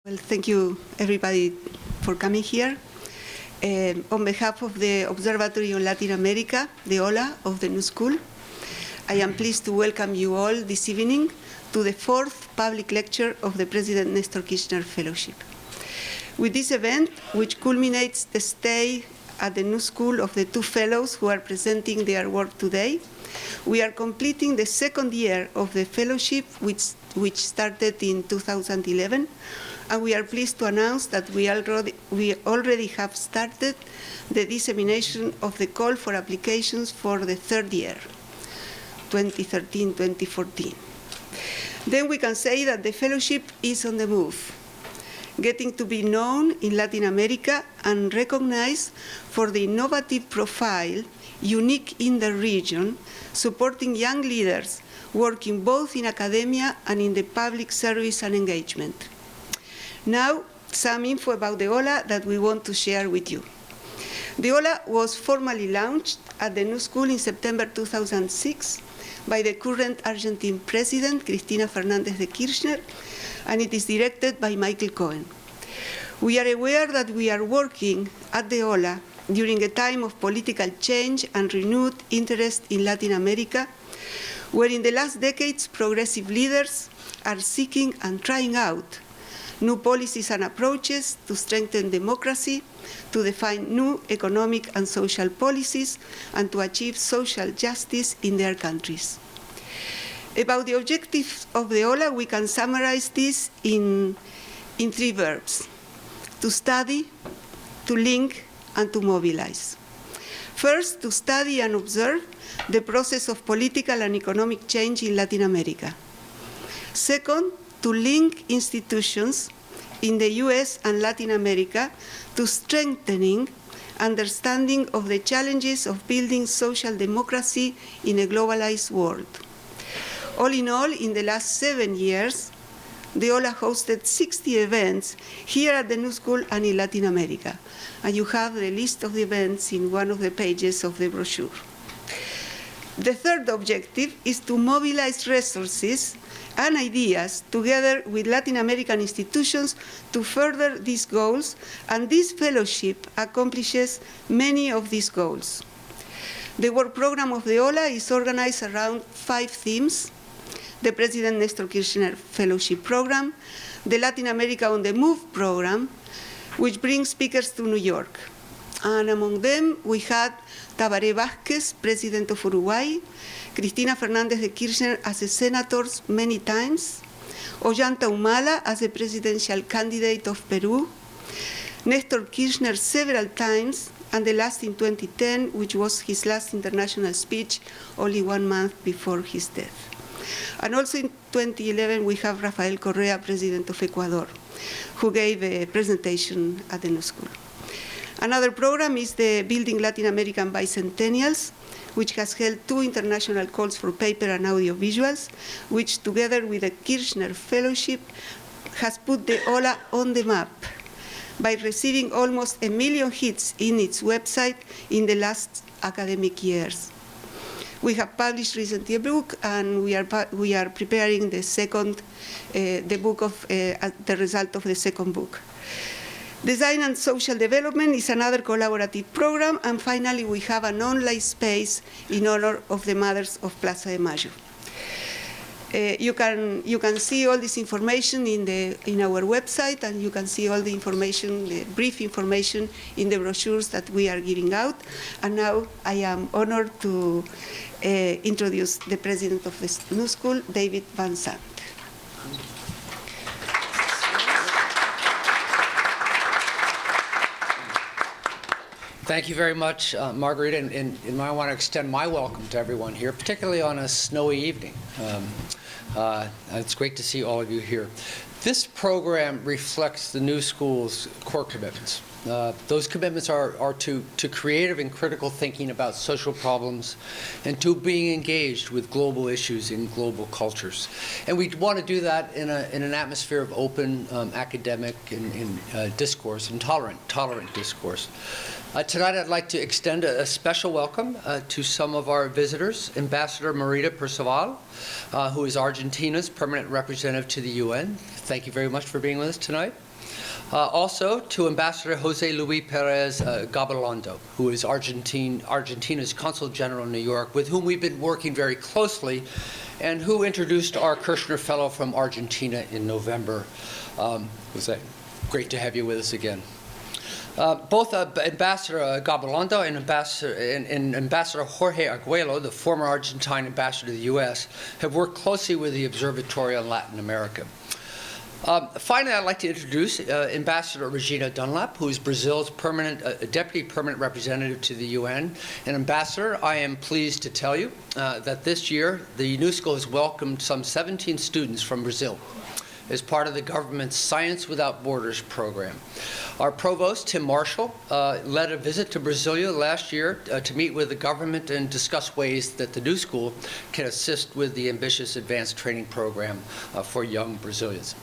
Well, thank you, everybody, for coming here. On behalf of the Observatory on Latin America, the OLA of the New School, I am pleased to welcome you all this evening to the fourth public lecture of the President Néstor Kirchner Fellowship. With this event, which culminates the stay at the New School of the two fellows who are presenting their work today, we are completing the second year of the fellowship, which started in 2011, and we are pleased to announce that we already have started the dissemination of the call for applications for the third year, 2013-2014. Then we can say that the fellowship is on the move, getting to be known in Latin America and recognized for the innovative profile unique in the region, supporting young leaders working both in academia and in the public service and engagement. Now, some info about the OLA that we want to share with you. The OLA was formally launched at the New School in September 2006 by the current Argentine President, Cristina Fernández de Kirchner, and it is directed by Michael Cohen. We are aware that we are working at the OLA during a time of political change and renewed interest in Latin America, where in the last decades, progressive leaders are seeking and trying out new policies and approaches to strengthen democracy, to define new economic and social policies, and to achieve social justice in their countries. About the objectives of the OLA, we can summarize this in three verbs: to study, to link, and to mobilize. First, to study and observe the process of political and economic change in Latin America. Second, to link institutions in the US and Latin America to strengthening understanding of the challenges of building social democracy in a globalized world. All in all, in the last 7 years, the OLA hosted 60 events here at the New School and in Latin America. And you have the list of the events in one of the pages of the brochure. The third objective is to mobilize resources and ideas together with Latin American institutions to further these goals, and this fellowship accomplishes many of these goals. The work program of the OLA is organized around 5 themes: the President Néstor Kirchner Fellowship Program, the Latin America on the Move program, which brings speakers to New York. And among them, we had Tabaré Vázquez, President of Uruguay, Cristina Fernández de Kirchner as a senator many times, Ollanta Humala as a presidential candidate of Peru, Néstor Kirchner several times, and the last in 2010, which was his last international speech only 1 month before his death. And also in 2011, we have Rafael Correa, President of Ecuador, who gave a presentation at the New School. Another program is the Building Latin American Bicentennials, which has held 2 international calls for paper and audiovisuals, which together with the Kirchner Fellowship has put the OLA on the map by receiving almost 1 million hits in its website in the last academic years. We have published recently a book, and we are preparing the second, the book of the result of the second book. Design and Social Development is another collaborative program, and finally we have an online space in honor of the mothers of Plaza de Mayo. You can see all this information in our website, and you can see all the information, the brief information, in the brochures that we are giving out. And now I am honored to introduce the president of the New School, David Van Sant. Thank you very much, Margarita, and I want to extend my welcome to everyone here, particularly on a snowy evening. It's great to see all of you here. This program reflects the New School's core commitments. Those commitments are to creative and critical thinking about social problems and to being engaged with global issues in global cultures. And we want to do that in an atmosphere of open academic and discourse and tolerant discourse. Tonight I'd like to extend a special welcome to some of our visitors. Ambassador Marita Percival, who is Argentina's permanent representative to the UN. Thank you very much for being with us tonight. Also to Ambassador Jose Luis Perez Gabilondo, who is Argentina's Consul General in New York, with whom we've been working very closely, and who introduced our Kirchner Fellow from Argentina in November. Jose, great to have you with us again. Both Ambassador Gabilondo and Ambassador Jorge Arguello, the former Argentine ambassador to the U.S., have worked closely with the Observatory on Latin America. Finally, I'd like to introduce Ambassador Regina Dunlap, who is Brazil's Deputy Permanent Representative to the UN. And Ambassador, I am pleased to tell you that this year, the UNISCEUB has welcomed some 17 students from Brazil as part of the government's Science Without Borders program. Our provost, Tim Marshall, led a visit to Brasilia last year to meet with the government and discuss ways that the new school can assist with the ambitious advanced training program for young Brazilians.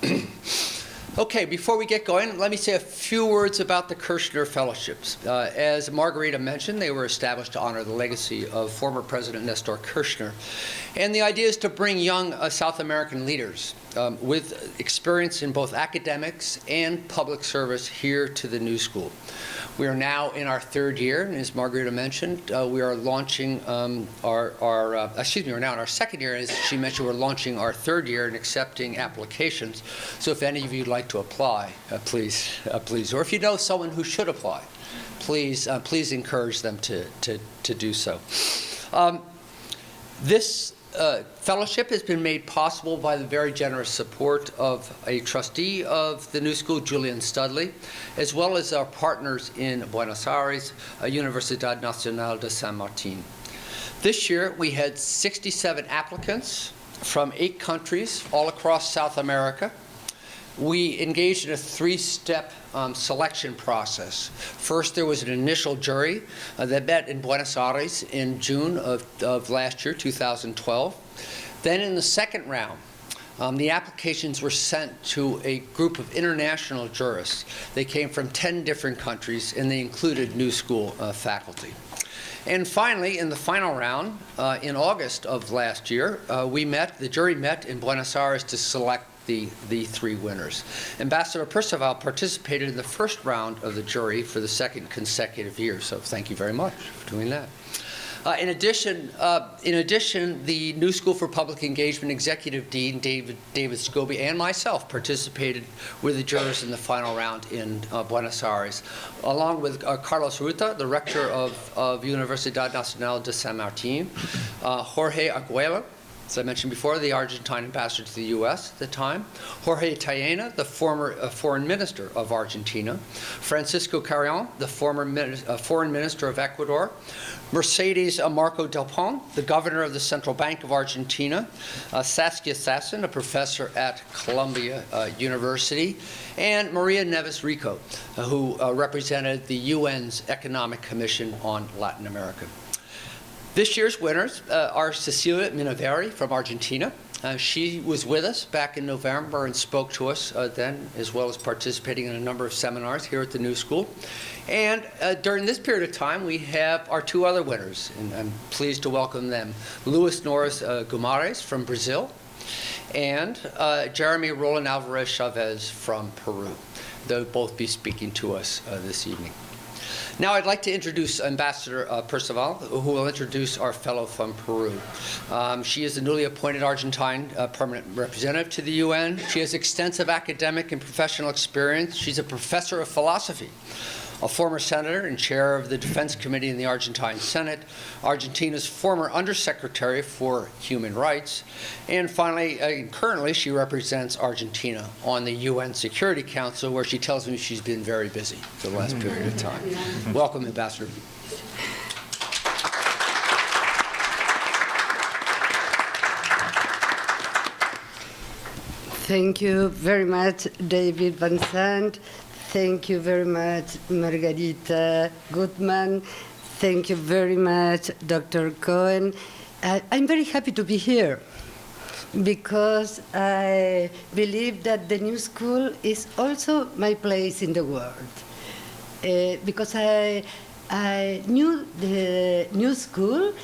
Okay, before we get going, let me say a few words about the Kirchner Fellowships. As Margarita mentioned, they were established to honor the legacy of former President Nestor Kirchner. And the idea is to bring young South American leaders with experience in both academics and public service here to the new school. We are now in our third year, and as Margarita mentioned, we are launching we're now in our second year, and as she mentioned, we're launching our third year and accepting applications. So if any of you would like to apply, please, or if you know someone who should apply, please encourage them to do so. This fellowship has been made possible by the very generous support of a trustee of the new school, Julian Studley, as well as our partners in Buenos Aires, Universidad Nacional de San Martín. This year, we had 67 applicants from 8 countries all across South America. We engaged in a 3-step selection process. First, there was an initial jury that met in Buenos Aires in June of last year, 2012. Then in the second round, the applications were sent to a group of international jurists. They came from 10 different countries, and they included new school faculty. And finally, in the final round, in August of last year, the jury met in Buenos Aires to select the 3 winners. Ambassador Percival participated in the first round of the jury for the second consecutive year, so thank you very much for doing that. In addition, the New School for Public Engagement Executive Dean, David Scobie, and myself participated with the jurors in the final round in Buenos Aires, along with Carlos Ruta, the rector of Universidad Nacional de San Martín, Jorge Arguello, as I mentioned before, the Argentine ambassador to the U.S. at the time, Jorge Tayena, the former foreign minister of Argentina, Francisco Carrion, the former foreign minister of Ecuador, Mercedes Marco Del Pont, the governor of the Central Bank of Argentina, Saskia Sassen, a professor at Columbia University, and Maria Neves Rico, who represented the UN's Economic Commission on Latin America. This year's winners are Cecilia Minaveri from Argentina. She was with us back in November and spoke to us then, as well as participating in a number of seminars here at the New School. And during this period of time, we have our 2 other winners, and I'm pleased to welcome them. Luis Norris Guimaraes from Brazil, and Jeremy Roland Álvarez Chavez from Peru. They'll both be speaking to us this evening. Now I'd like to introduce Ambassador Percival, who will introduce our fellow from Peru. She is the newly appointed Argentine permanent representative to the UN. She has extensive academic and professional experience. She's a professor of philosophy, a former senator and chair of the Defense Committee in the Argentine Senate, Argentina's former undersecretary for human rights, and finally, currently she represents Argentina on the UN Security Council, where she tells me she's been very busy for the last period of time. Welcome, Ambassador. Thank you very much, David Van Sant. Thank you very much, Margarita Goodman. Thank you very much, Dr. Cohen. I'm very happy to be here because I believe that the new school is also my place in the world. Because I knew the new school,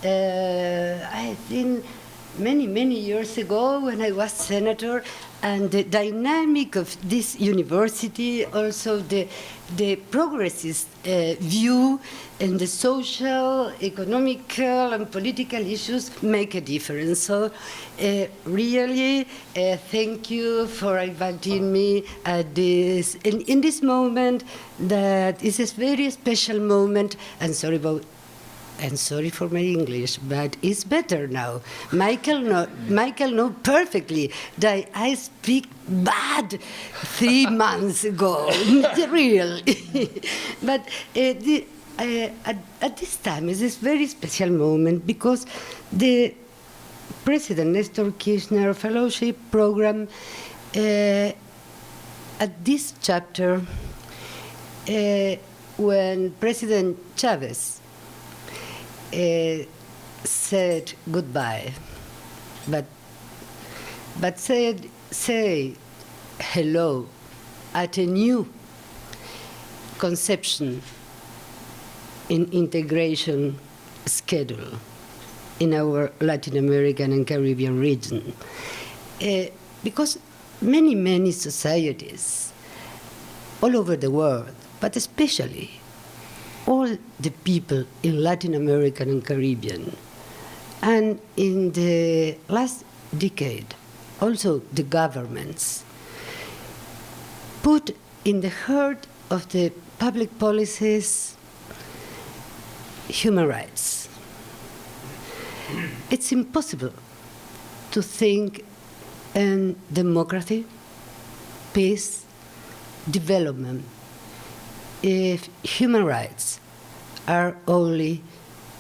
I think many, many years ago when I was senator, and the dynamic of this university, also the progressist view and the social, economical, and political issues make a difference. So really, thank you for inviting me at this, in this moment that is a very special moment. And sorry for my English, but it's better now. Michael know perfectly that I speak bad 3 months ago, real. But at this time, it's this very special moment because the President Néstor Kirchner Fellowship program, at this chapter, when President Chavez said goodbye, but say hello at a new conception in integration schedule in our Latin American and Caribbean region. Because many societies all over the world, but especially all the people in Latin America and Caribbean, and in the last decade, also the governments, put in the heart of the public policies human rights. It's impossible to think in democracy, peace, development, if human rights are only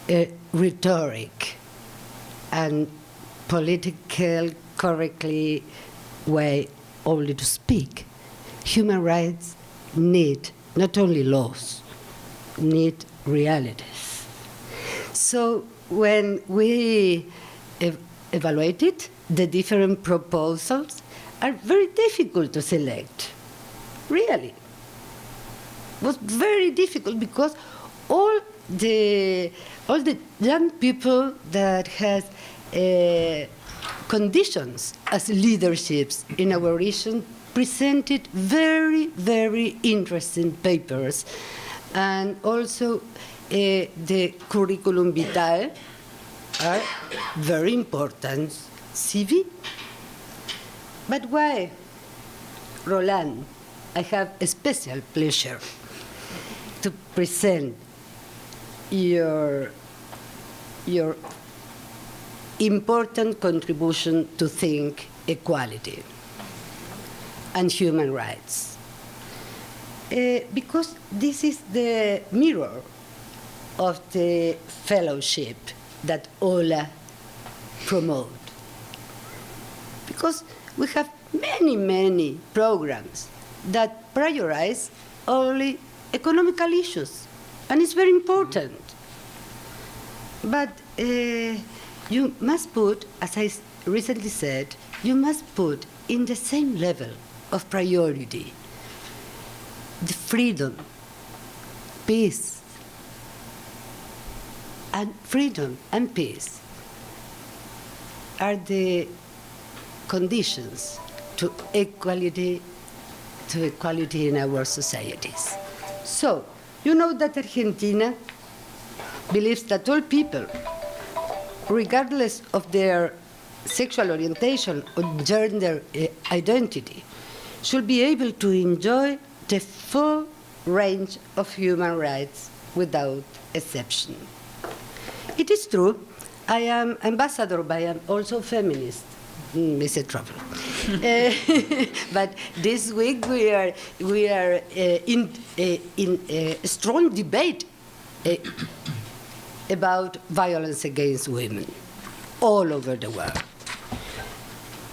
a rhetoric and political correctly way only to speak. Human rights need not only laws, need realities. So when we evaluated the different proposals, are very difficult to select, really. Was very difficult because all the young people that has conditions as leaderships in our region presented very interesting papers, and also the curriculum vitae are very important CV. But why, Roland? I have a special pleasure to present your important contribution to think equality and human rights. Because this is the mirror of the fellowship that OLA promote. Because we have many programs that prioritize only economical issues, and it's very important. But you must put, as I recently said, you must put in the same level of priority the freedom, peace, and freedom and peace are the conditions to equality in our societies. So, you know that Argentina believes that all people, regardless of their sexual orientation or gender identity, should be able to enjoy the full range of human rights without exception. It is true, I am ambassador, but I am also feminist. It's a trouble. But this week we are in a strong debate about violence against women all over the world.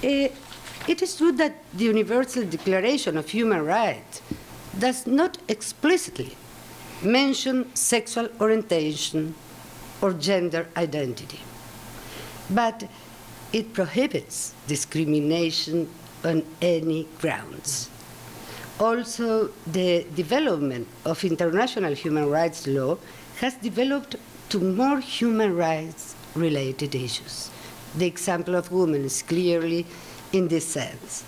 It is true that the Universal Declaration of Human Rights does not explicitly mention sexual orientation or gender identity, but it prohibits discrimination on any grounds. Also, the development of international human rights law has developed to more human rights related issues. The example of women is clearly in this sense.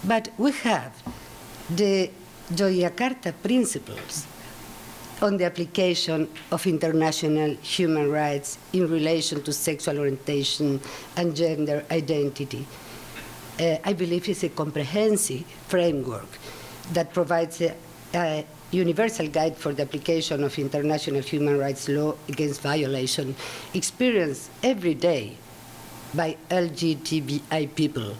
But we have the Yogyakarta principles on the application of international human rights in relation to sexual orientation and gender identity. I believe it's a comprehensive framework that provides a universal guide for the application of international human rights law against violation experienced every day by LGBTI people,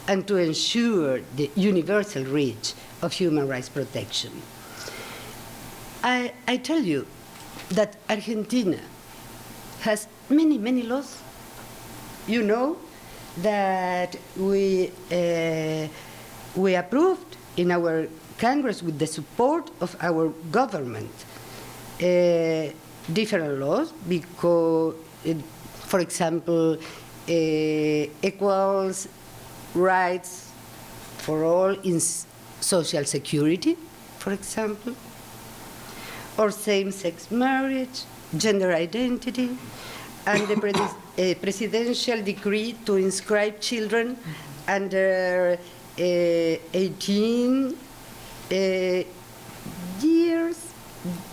and to ensure the universal reach of human rights protection. I tell you that Argentina has many, many laws. You know that we approved in our Congress with the support of our government different laws because, for example, equal rights for all in social security, for example, or same-sex marriage, gender identity, and the presidential decree to inscribe children under 18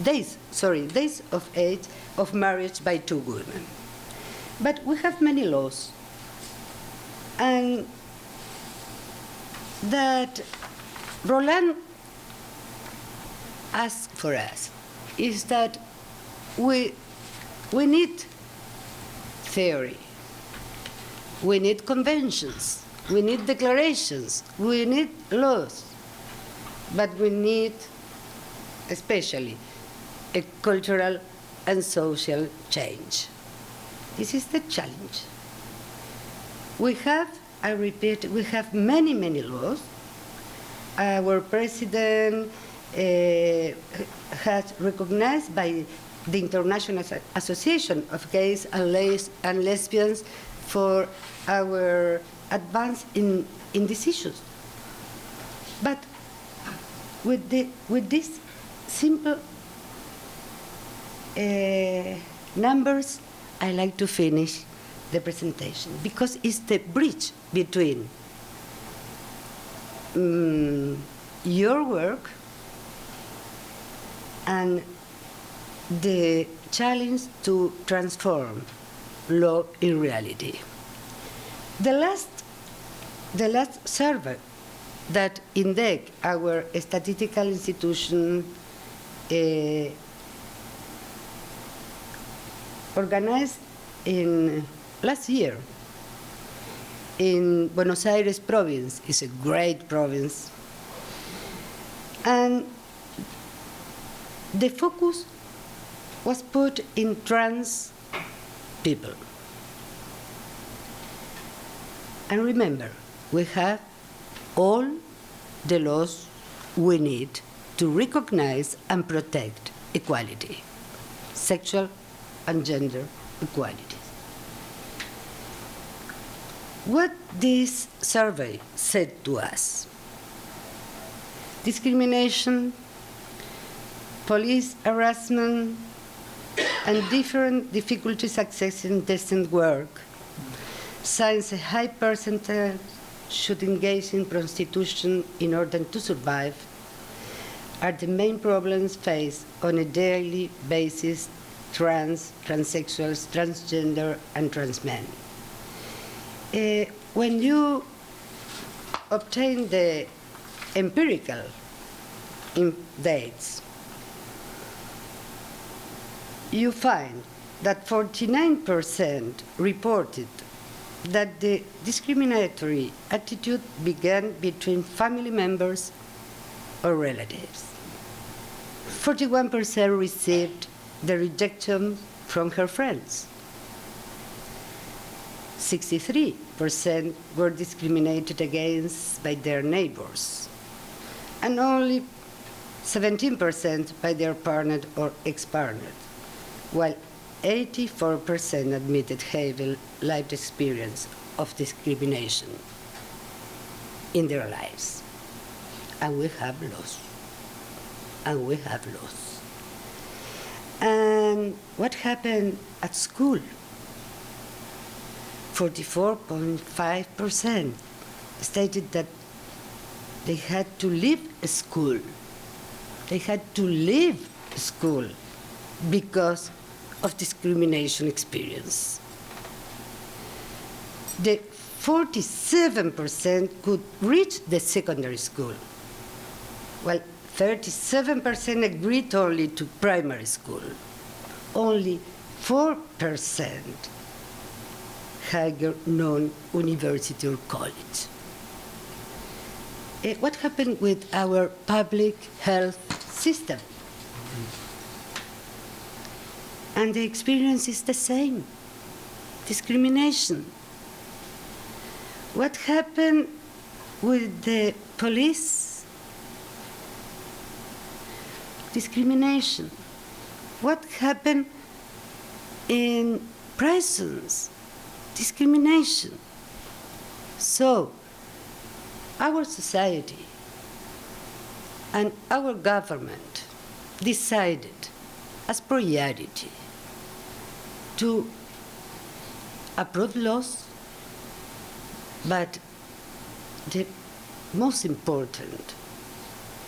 days of age of marriage by two women. But we have many laws, and that Roland asked for us is that we need theory, we need conventions, we need declarations, we need laws, but we need especially a cultural and social change. This is the challenge. We have, I repeat, we have many, many laws. Our president has recognized by the International Association of Gays and Lesbians for our advance in these issues. But with these simple numbers, I like to finish the presentation because it's the bridge between your work and the challenge to transform law in reality. The last survey that INDEC, our statistical institution, organized in last year in Buenos Aires province. It's a great province. And the focus was put in trans people. And remember, we have all the laws we need to recognize and protect equality, sexual and gender equality. What this survey said to us: discrimination, police harassment, and different difficulties accessing decent work, since a high percentage should engage in prostitution in order to survive, are the main problems faced on a daily basis transsexuals, transgender, and trans men. When you obtain the empirical dates, you find that 49% reported that the discriminatory attitude began between family members or relatives. 41% received the rejection from her friends. 63% were discriminated against by their neighbors, and only 17% by their partner or ex-partner, while 84% admitted having lived experience of discrimination in their lives. And we have laws. And we have laws. And what happened at school? 44.5% stated that they had to leave school. They had to leave school because of discrimination experience. The 47% could reach the secondary school, while 37% agreed only to primary school. Only 4% higher non-university or college. What happened with our public health system? And the experience is the same, discrimination. What happened with the police? Discrimination. What happened in prisons? Discrimination. So, our society and our government decided as priority to approve laws, but the most important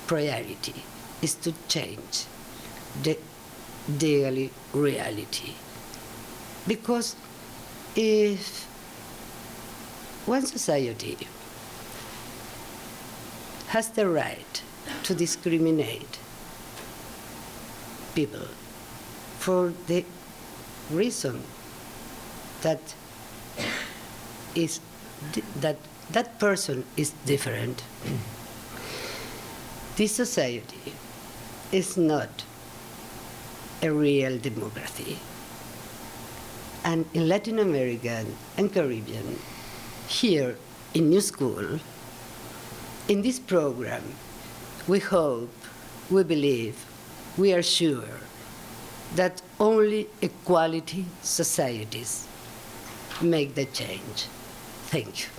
priority is to change the daily reality. Because if one society has the right to discriminate people for the reason that that person is different, this society is not a real democracy. And in Latin America and Caribbean, here in New School, in this program, we hope, we believe, we are sure that only equality societies make the change. Thank you.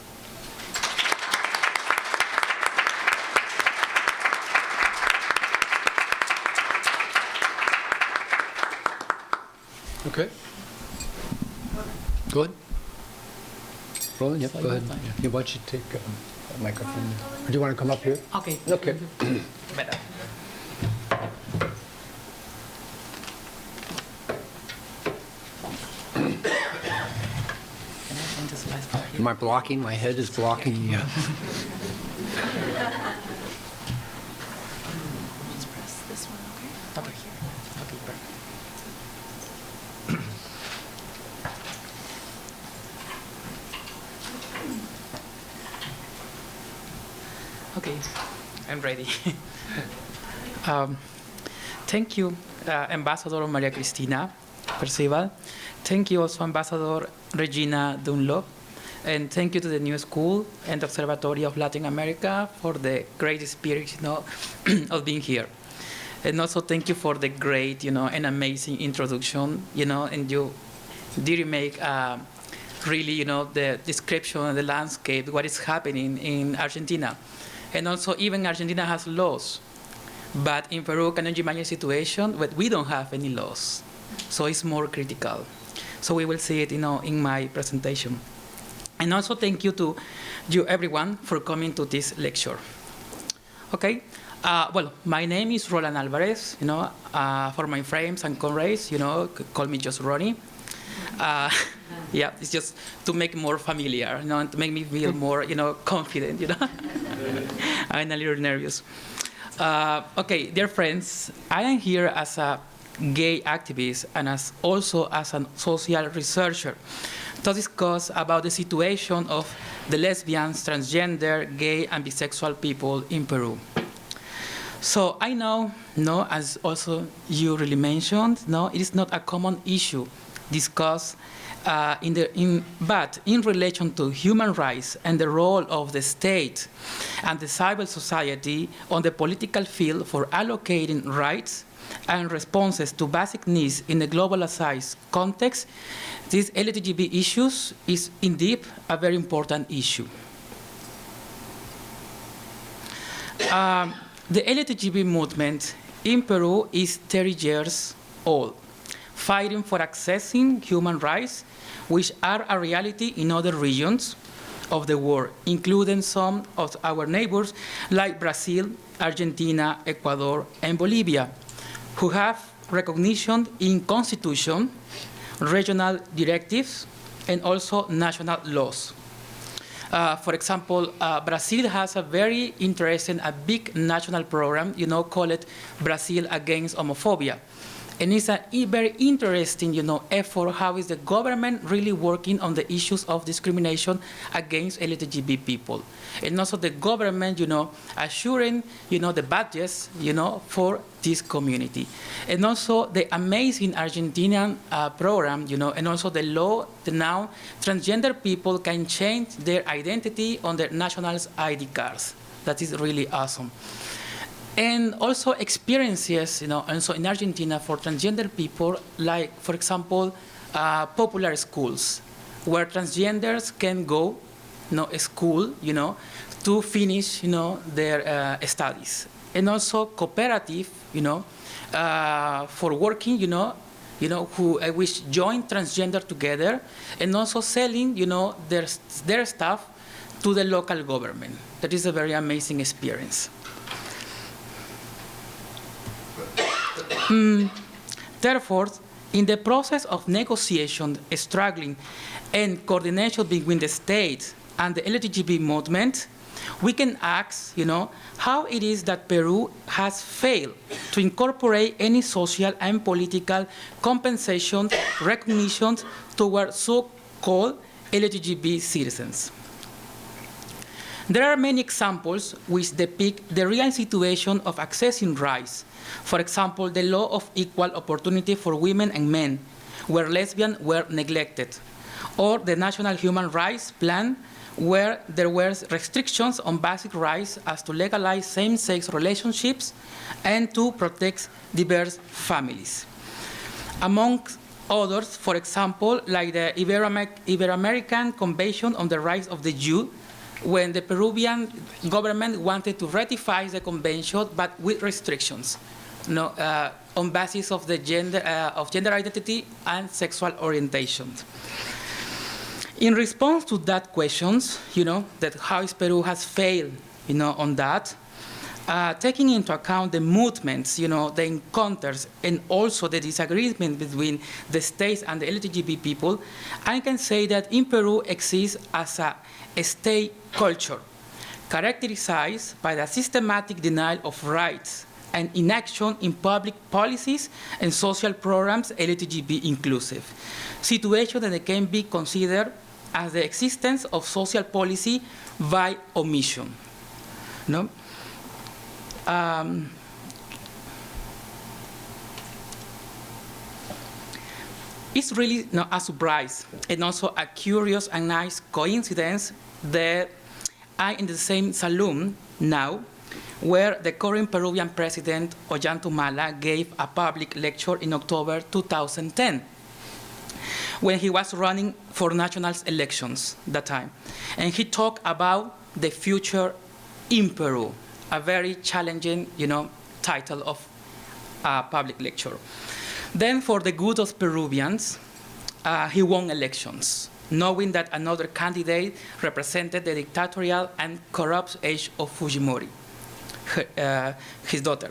Okay. Go ahead. Roland, yep, go ahead. Yeah, why don't you take a microphone? Or do you want to come up here? Okay. Okay. Better. Am I blocking? My head is blocking. Yeah. Just press this one, okay? Over here. Okay, perfect. Okay, I'm ready. Thank you, Ambassador Maria Cristina Percival. Thank you also, Ambassador Regina Dunlop. And thank you to the New School and Observatory of Latin America for the great spirit, of being here. And also thank you for the great, and amazing introduction, and you did make really, the description of the landscape, what is happening in Argentina. And also even Argentina has laws, but in Peru, can you imagine a situation where we don't have any laws? So it's more critical. So we will see it, in my presentation. And also thank you to you, everyone, for coming to this lecture. Okay, well, my name is Roland Álvarez, for my friends and comrades, call me just Ronnie. Yeah, it's just to make more familiar, and to make me feel more, confident, I'm a little nervous. Okay, dear friends, I am here as a gay activist and also as a social researcher to discuss about the situation of the lesbians, transgender, gay, and bisexual people in Peru. So I know, as also you really mentioned, it is not a common issue discussed but in relation to human rights and the role of the state and the civil society on the political field for allocating rights and responses to basic needs in a globalized context, these LGTB issues is indeed a very important issue. The LGTB movement in Peru is 30 years old, fighting for accessing human rights, which are a reality in other regions of the world, including some of our neighbors like Brazil, Argentina, Ecuador, and Bolivia, who have recognition in constitution, regional directives, and also national laws. For example, Brazil has a very interesting, a big national program, called Brazil Against Homophobia. And it's a very interesting, effort. How is the government really working on the issues of discrimination against LGBT people? And also the government, assuring, the budgets, for this community. And also the amazing Argentinian program, and also the law that now transgender people can change their identity on their national ID cards. That is really awesome. And also experiences, also in Argentina for transgender people, like, for example, popular schools, where transgenders can go, school, to finish, their studies. And also cooperative, for working, who which join transgender together, and also selling, their stuff to the local government. That is a very amazing experience. Therefore, in the process of negotiation, struggling, and coordination between the state and the LGBT movement, we can ask, how it is that Peru has failed to incorporate any social and political compensation recognition toward so-called LGBT citizens. There are many examples which depict the real situation of accessing rights. For example, the law of equal opportunity for women and men, where lesbians were neglected, or the National Human Rights Plan, where there were restrictions on basic rights as to legalize same-sex relationships and to protect diverse families. Among others, for example, like the Ibero-American Convention on the Rights of the Jew, when the Peruvian government wanted to ratify the convention, but with restrictions, on basis of the gender identity and sexual orientation. In response to that questions, that how is Peru has failed, on that, taking into account the movements, the encounters, and also the disagreement between the states and the LGBT people, I can say that in Peru exists as a state culture, characterized by the systematic denial of rights and inaction in public policies and social programs LGBT inclusive, situation that can be considered as the existence of social policy by omission. It's really a surprise and also a curious and nice coincidence that I'm in the same saloon now where the current Peruvian president, Ollanta gave a public lecture in October 2010 when he was running for national elections that time. And he talked about the future in Peru, a very challenging, title of a public lecture. Then for the good of Peruvians, he won elections, knowing that another candidate represented the dictatorial and corrupt age of Fujimori, his daughter.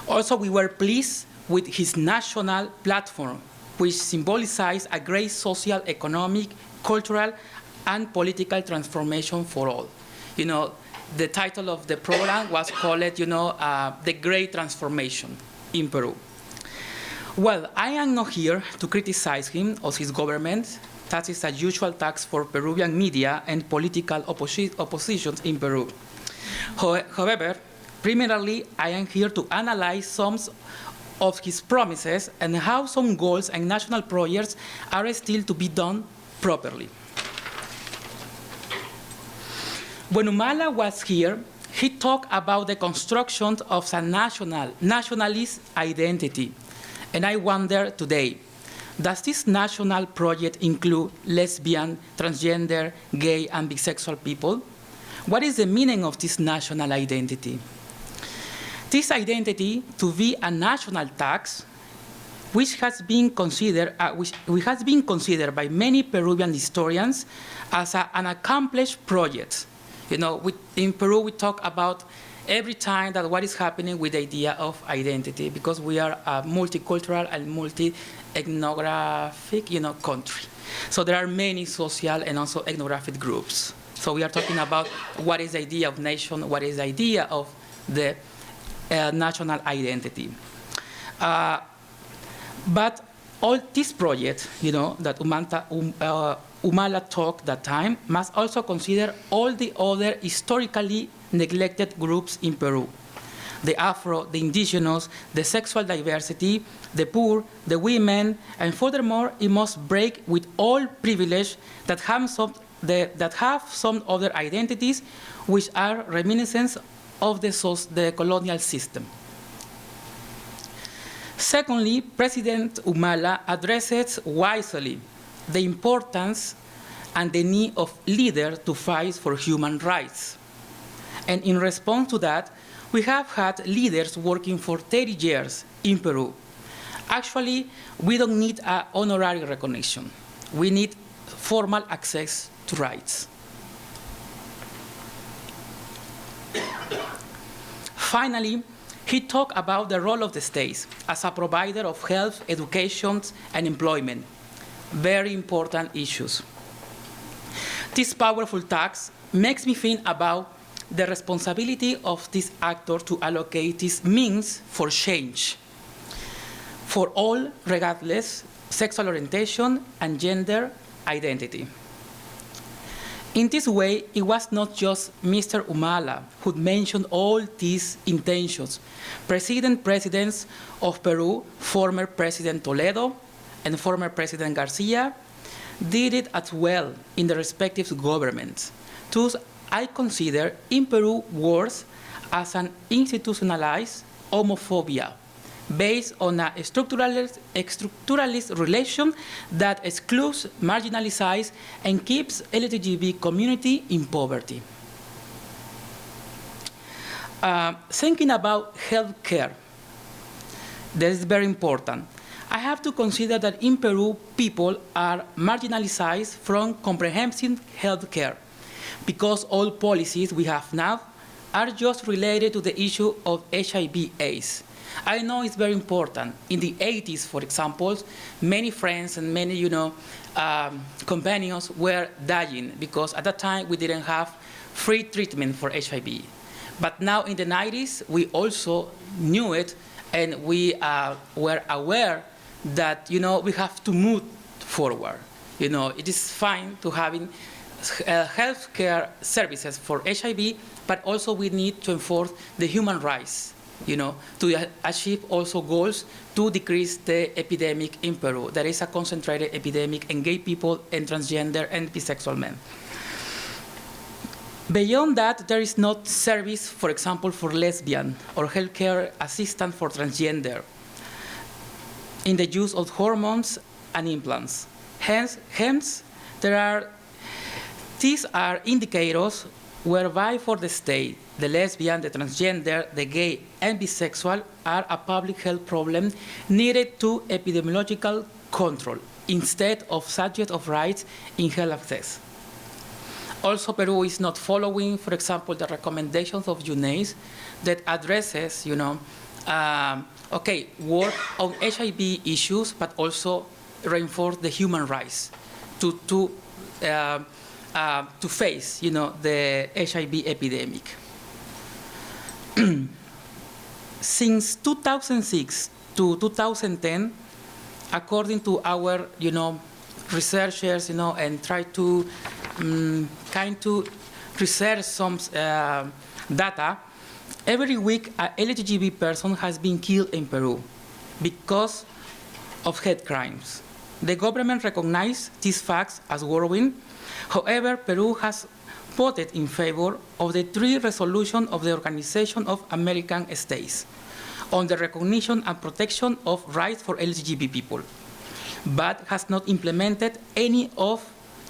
Also, we were pleased with his national platform, which symbolizes a great social, economic, cultural, and political transformation for all. The title of the program was called, The Great Transformation in Peru. Well, I am not here to criticize him or his government. That is a usual task for Peruvian media and political oppositions in Peru. However, primarily, I am here to analyze some of his promises and how some goals and national projects are still to be done properly. When Humala was here, he talked about the construction of a nationalist identity. And I wonder today, does this national project include lesbian, transgender, gay, and bisexual people? What is the meaning of this national identity? This identity, to be a national tax, which has been considered by many Peruvian historians as an accomplished project. You know, in Peru, we talk about every time that what is happening with the idea of identity, because we are a multicultural and multi-ethnographic, country. So there are many social and also ethnographic groups. So we are talking about what is the idea of nation, what is the idea of the national identity. But all this project, that Humala talked that time, must also consider all the other historically neglected groups in Peru: the Afro, the indigenous, the sexual diversity, the poor, the women, and furthermore, it must break with all privilege that have some other identities which are reminiscence of the colonial system. Secondly, President Humala addresses wisely the importance and the need of leaders to fight for human rights. And in response to that, we have had leaders working for 30 years in Peru. Actually, we don't need an honorary recognition. We need formal access to rights. Finally, he talked about the role of the states as a provider of health, education, and employment. Very important issues. This powerful task makes me think about the responsibility of this actor to allocate these means for change for all, regardless sexual orientation and gender identity. In this way, it was not just Mr. Humala who mentioned all these intentions. Presidents of Peru, former President Toledo and former President Garcia, did it as well in the respective governments. Thus, I consider in Peru worse as an institutionalized homophobia based on a structuralist relation that excludes, marginalizes, and keeps LGBT community in poverty. Thinking about healthcare, that is very important. I have to consider that in Peru, people are marginalized from comprehensive healthcare because all policies we have now are just related to the issue of HIV/AIDS. I know it's very important. In the 80s, for example, many friends and many, companions were dying because at that time we didn't have free treatment for HIV. But now in the 90s, we also knew it, and we were aware that, we have to move forward. It is fine to having healthcare services for HIV, but also we need to enforce the human rights, to achieve also goals to decrease the epidemic in Peru. There is a concentrated epidemic in gay people and transgender and bisexual men. Beyond that, there is not service, for example, for lesbian or healthcare assistance for transgender in the use of hormones and implants. Hence these are indicators whereby for the state, the lesbian, the transgender, the gay, and bisexual are a public health problem needed to epidemiological control instead of subject of rights in health access. Also, Peru is not following, for example, the recommendations of UNAIDS that addresses, work on HIV issues, but also reinforce the human rights to face, the HIV epidemic. Since 2006 to 2010, according to our, researchers, and try to research some data, every week an LGBT person has been killed in Peru because of hate crimes. The government recognized these facts as worrying. However, Peru has voted in favor of the 3 resolutions of the Organization of American States on the recognition and protection of rights for LGBT people, but has not implemented any of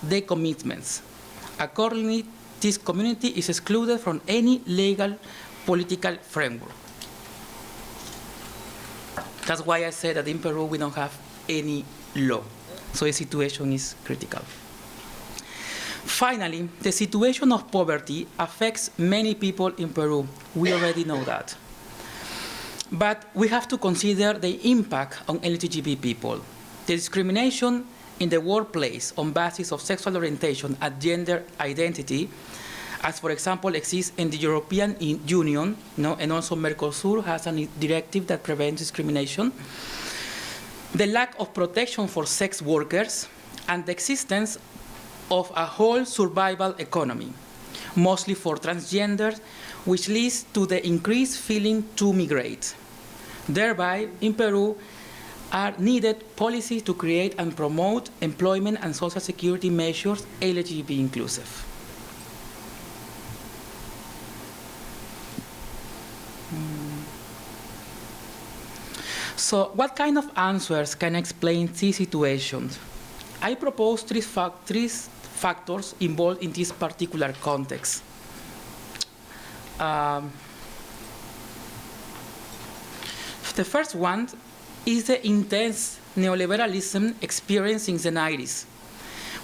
the commitments. Accordingly, this community is excluded from any legal political framework. That's why I said that in Peru we don't have any law. So the situation is critical. Finally, the situation of poverty affects many people in Peru. We already know that. But we have to consider the impact on LGBT people. The discrimination in the workplace on basis of sexual orientation and gender identity, as for example exists in the European Union, and also Mercosur has a directive that prevents discrimination. The lack of protection for sex workers and the existence of a whole survival economy, mostly for transgenders, which leads to the increased feeling to migrate. Thereby, in Peru, are needed policies to create and promote employment and social security measures LGBT inclusive. So what kind of answers can explain these situations? I propose three factors involved in this particular context. The first one is the intense neoliberalism experienced in the 90s,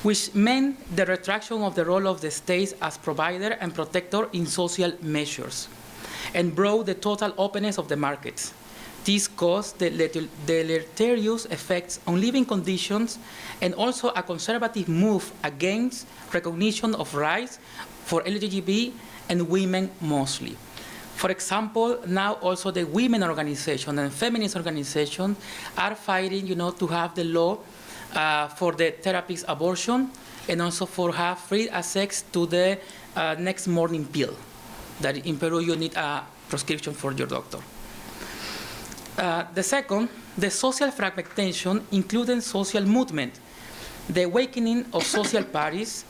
which meant the retraction of the role of the state as provider and protector in social measures, and brought the total openness of the markets. This caused the deleterious effects on living conditions and also a conservative move against recognition of rights for LGBT and women mostly. For example, now also the women organization and feminist organizations are fighting, to have the law for the therapist abortion and also for have free access to the next morning pill. That in Peru you need a prescription for your doctor. The second, the social fragmentation, including social movement, the awakening of social parties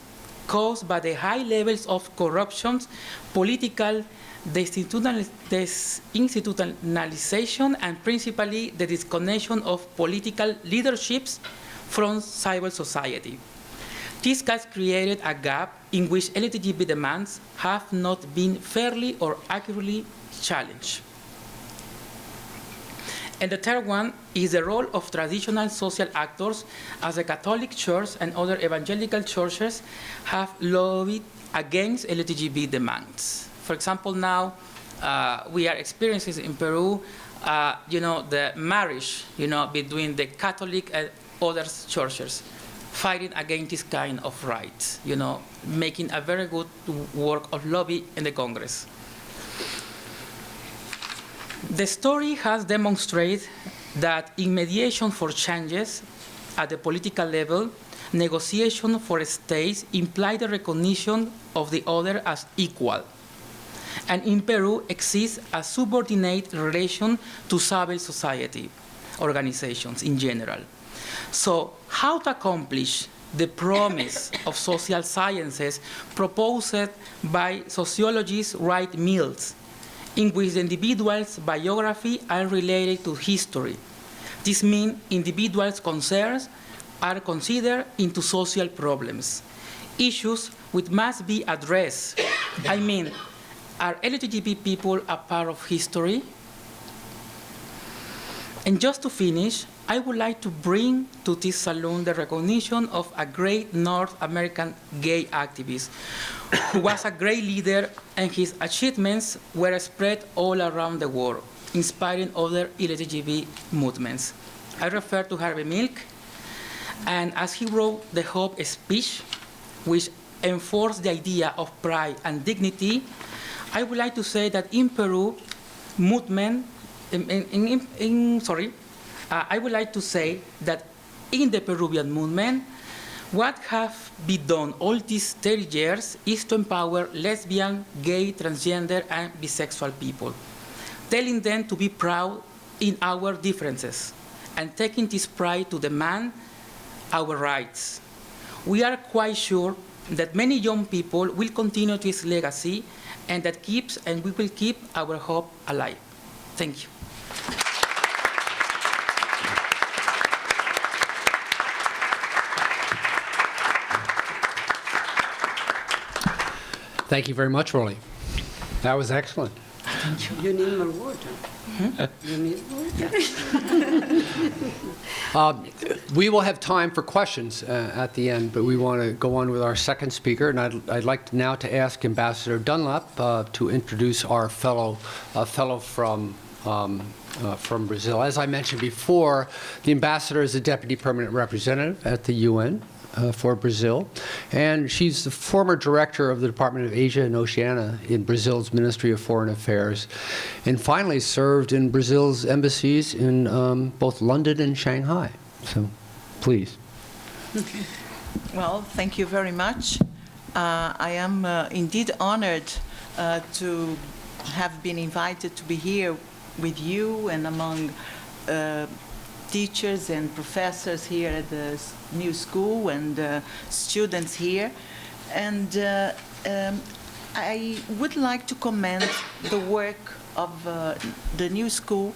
caused by the high levels of corruption, political desinstitutionalization, and principally the disconnection of political leaderships from civil society. This has created a gap in which LGBT demands have not been fairly or accurately challenged. And the third one is the role of traditional social actors, as the Catholic Church and other evangelical churches have lobbied against LGBT demands. For example, now we are experiencing in Peru, the marriage, between the Catholic and other churches, fighting against this kind of rights, making a very good work of lobby in the Congress. The story has demonstrated that in mediation for changes at the political level, negotiation for states imply the recognition of the other as equal. And in Peru exists a subordinate relation to civil society organizations in general. So how to accomplish the promise of social sciences proposed by sociologist Wright Mills, in which the individual's biography are related to history. This means individuals' concerns are considered into social problems, issues which must be addressed. I mean, are LGBT people a part of history? And just to finish, I would like to bring to this salon the recognition of a great North American gay activist who was a great leader, and his achievements were spread all around the world, inspiring other LGBT movements. I refer to Harvey Milk, and as he wrote the Hope speech, which enforced the idea of pride and dignity, I would like to say that in Peru, I would like to say that in the Peruvian movement, what have been done all these 30 years is to empower lesbian, gay, transgender, and bisexual people, telling them to be proud in our differences and taking this pride to demand our rights. We are quite sure that many young people will continue this legacy, and that we will keep our hope alive. Thank you. Thank you very much, Rolly. That was excellent. Thank you. You need more water. You need water. We will have time for questions at the end, but we want to go on with our second speaker, and I'd like now to ask Ambassador Dunlap to introduce our fellow from Brazil. As I mentioned before, the ambassador is the Deputy Permanent Representative at the UN for Brazil, and she's the former director of the Department of Asia and Oceania in Brazil's Ministry of Foreign Affairs, and finally served in Brazil's embassies in both London and Shanghai. So, please. Well, thank you very much. I am indeed honored to have been invited to be here with you and among teachers and professors here at the new school and students here. And I would like to commend the work of the new school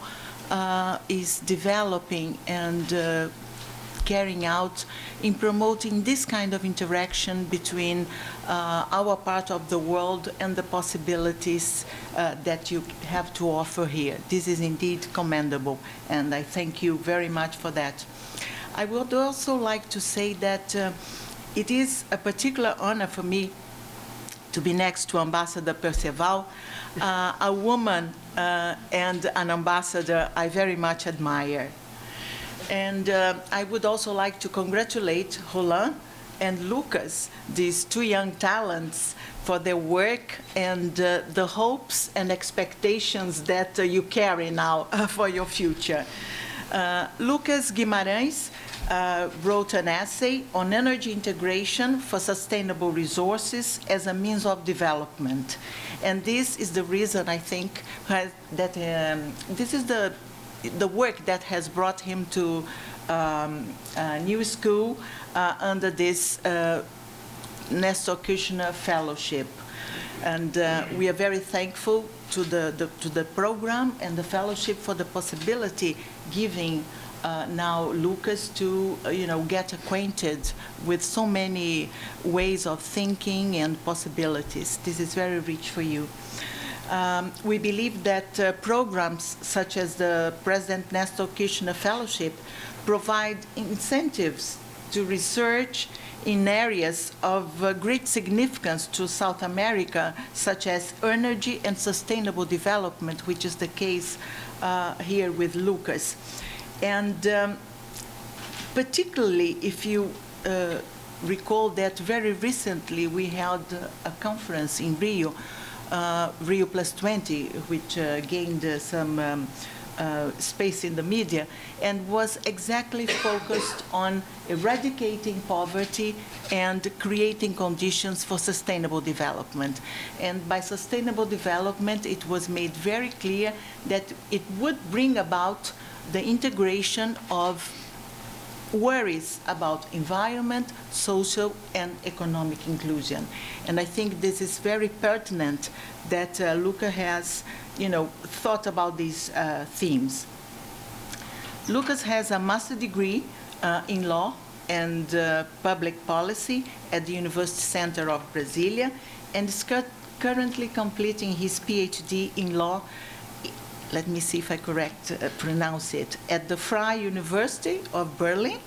is developing and carrying out in promoting this kind of interaction between our part of the world and the possibilities that you have to offer here. This is indeed commendable, and I thank you very much for that. I would also like to say that it is a particular honor for me to be next to Ambassador Perceval, a woman and an ambassador I very much admire. And I would also like to congratulate Roland and Lucas, these two young talents, for their work and the hopes and expectations that you carry now for your future. Lucas Guimaraes wrote an essay on energy integration for sustainable resources as a means of development. And this is the reason, I think, that this is the work that has brought him to new school under this Nestor Kirchner Fellowship. And we are very thankful to the program and the fellowship for the possibility giving now Lucas to get acquainted with so many ways of thinking and possibilities. This is very rich for you. We believe that programs such as the President Néstor Kirchner Fellowship provide incentives to research in areas of great significance to South America, such as energy and sustainable development, which is the case here with Lucas. And particularly if you recall that very recently we held a conference in Rio, Rio+20, which gained some space in the media, and was exactly focused on eradicating poverty and creating conditions for sustainable development. And by sustainable development, it was made very clear that it would bring about the integration of worries about environment, social, and economic inclusion. And I think this is very pertinent that Luca has, thought about these themes. Lucas has a master's degree in law and public policy at the University Center of Brasilia, and is currently completing his PhD in law, let me see if I pronounce it, at the Frei University of Berlin,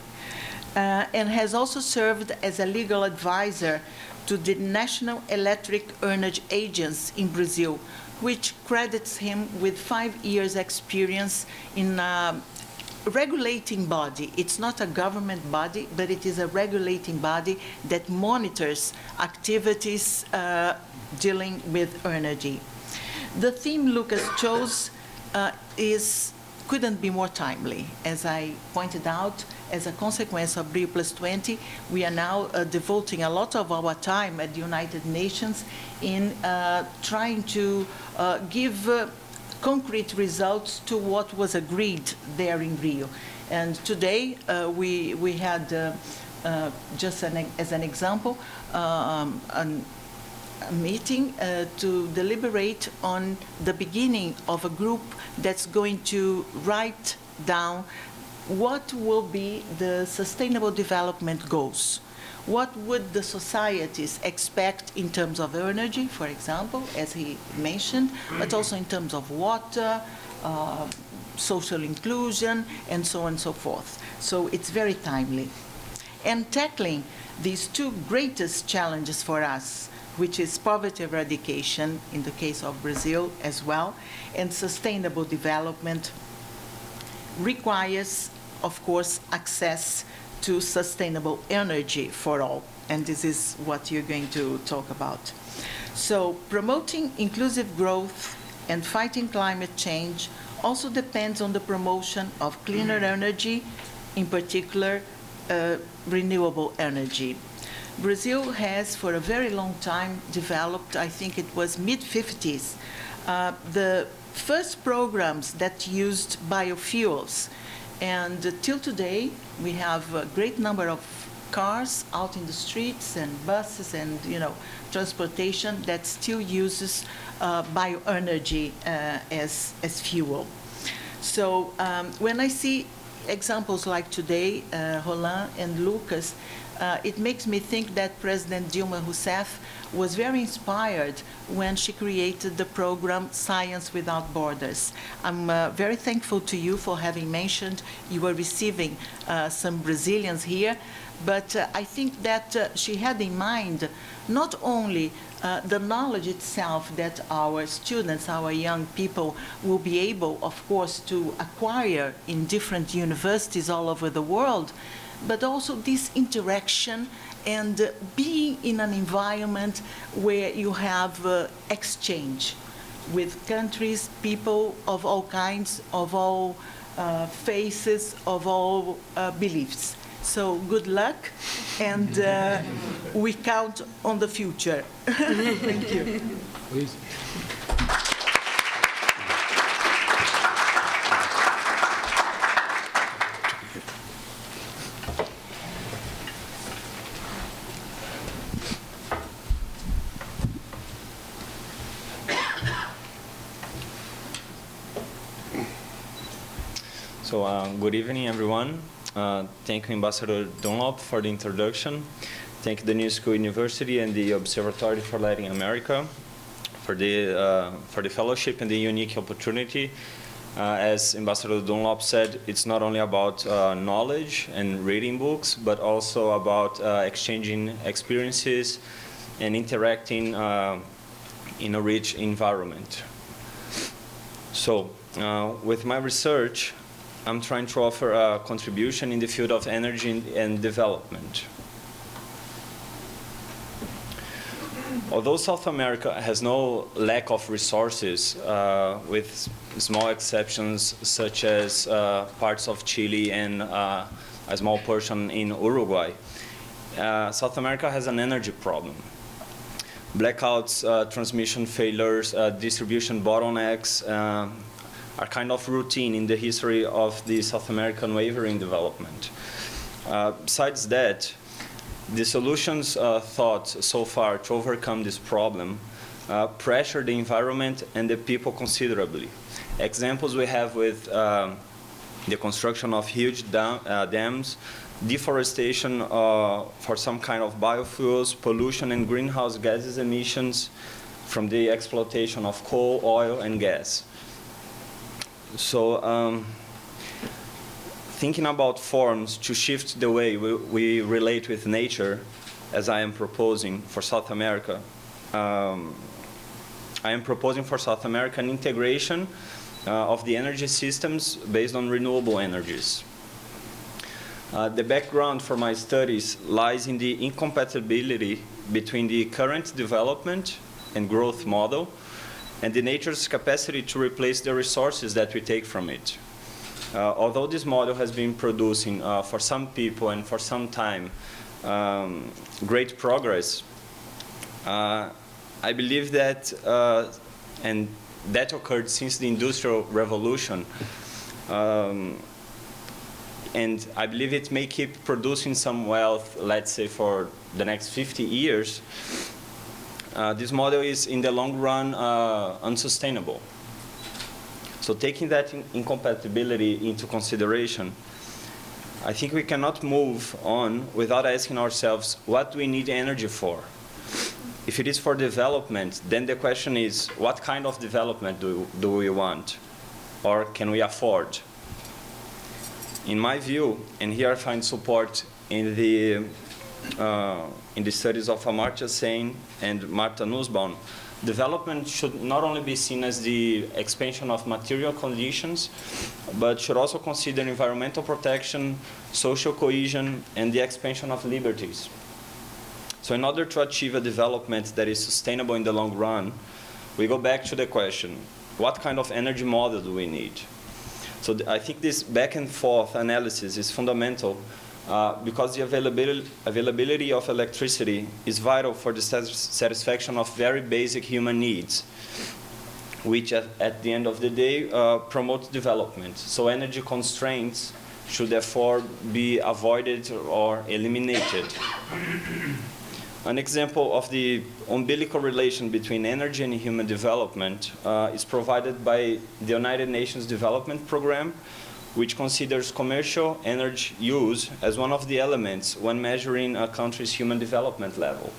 and has also served as a legal advisor to the National Electric Energy Agency in Brazil, which credits him with 5 years experience in a regulating body. It's not a government body, but it is a regulating body that monitors activities dealing with energy. The theme Lucas chose couldn't be more timely. As I pointed out, as a consequence of Rio+20, we are now devoting a lot of our time at the United Nations in trying to give concrete results to what was agreed there in Rio. And today we had, just as an example, a meeting to deliberate on the beginning of a group that's going to write down what will be the sustainable development goals. what would the societies expect in terms of energy, for example, as he mentioned, but also in terms of water, social inclusion, and so on and so forth. So it's very timely. And tackling these two greatest challenges for us, which is poverty eradication in the case of Brazil as well, and sustainable development, requires, of course, access to sustainable energy for all. And this is what you're going to talk about. So promoting inclusive growth and fighting climate change also depends on the promotion of cleaner energy, in particular, renewable energy. Brazil has, for a very long time, developed, I think it was mid-50s, the first programs that used biofuels. And till today, we have a great number of cars out in the streets and buses and, transportation that still uses bioenergy as fuel. So when I see examples like today, Roland and Lucas, it makes me think that President Dilma Rousseff was very inspired when she created the program Science Without Borders. I'm very thankful to you for having mentioned you were receiving some Brazilians here, but I think that she had in mind not only the knowledge itself that our students, our young people will be able, of course, to acquire in different universities all over the world, but also this interaction and being in an environment where you have exchange with countries, people of all kinds, of all faces, of all beliefs. So good luck, and we count on the future. Thank you. Please. So good evening, everyone. Thank you, Ambassador Dunlop, for the introduction. Thank the UniCEUB University and the Observatory for Latin America for the fellowship and the unique opportunity. As Ambassador Dunlop said, it's not only about knowledge and reading books, but also about exchanging experiences and interacting in a rich environment. So with my research, I'm trying to offer a contribution in the field of energy and development. Although South America has no lack of resources, with small exceptions such as parts of Chile and a small portion in Uruguay, South America has an energy problem. Blackouts, transmission failures, distribution bottlenecks, are kind of routine in the history of the South American wavering development. Besides that, the solutions thought so far to overcome this problem pressure the environment and the people considerably. Examples we have with the construction of huge dams, deforestation for some kind of biofuels, pollution and greenhouse gases emissions from the exploitation of coal, oil, and gas. So thinking about forms to shift the way we relate with nature, as I am proposing for South America, I am proposing for South America an integration of the energy systems based on renewable energies. The background for my studies lies in the incompatibility between the current development and growth model and the nature's capacity to replace the resources that we take from it. Although this model has been producing for some people and for some time great progress, I believe that, and that occurred since the Industrial Revolution, and I believe it may keep producing some wealth, let's say, for the next 50 years, this model is, in the long run, unsustainable. So taking that incompatibility into consideration, I think we cannot move on without asking ourselves, what do we need energy for? If it is for development, then the question is, what kind of development do we want? Or can we afford? In my view, and here I find support in the studies of Amartya Sen and Marta Nussbaum, development should not only be seen as the expansion of material conditions, but should also consider environmental protection, social cohesion, and the expansion of liberties. So in order to achieve a development that is sustainable in the long run, we go back to the question, what kind of energy model do we need? So I think this back and forth analysis is fundamental because the availability of electricity is vital for the satisfaction of very basic human needs, which at the end of the day promote development. So energy constraints should therefore be avoided or eliminated. An example of the umbilical relation between energy and human development is provided by the United Nations Development Program, which considers commercial energy use as one of the elements when measuring a country's human development level.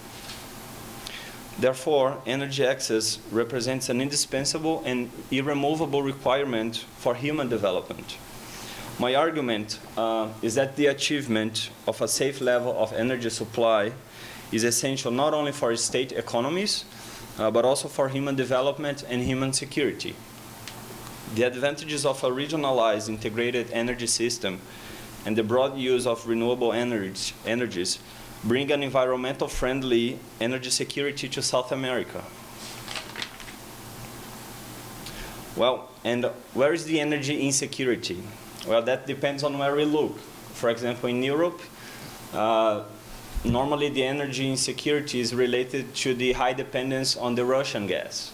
Therefore, energy access represents an indispensable and irremovable requirement for human development. My argument is that the achievement of a safe level of energy supply is essential not only for state economies, but also for human development and human security. The advantages of a regionalized integrated energy system and the broad use of renewable energies bring an environmental friendly energy security to South America. Well, and where is the energy insecurity? Well, that depends on where we look. For example, in Europe, normally the energy insecurity is related to the high dependence on the Russian gas.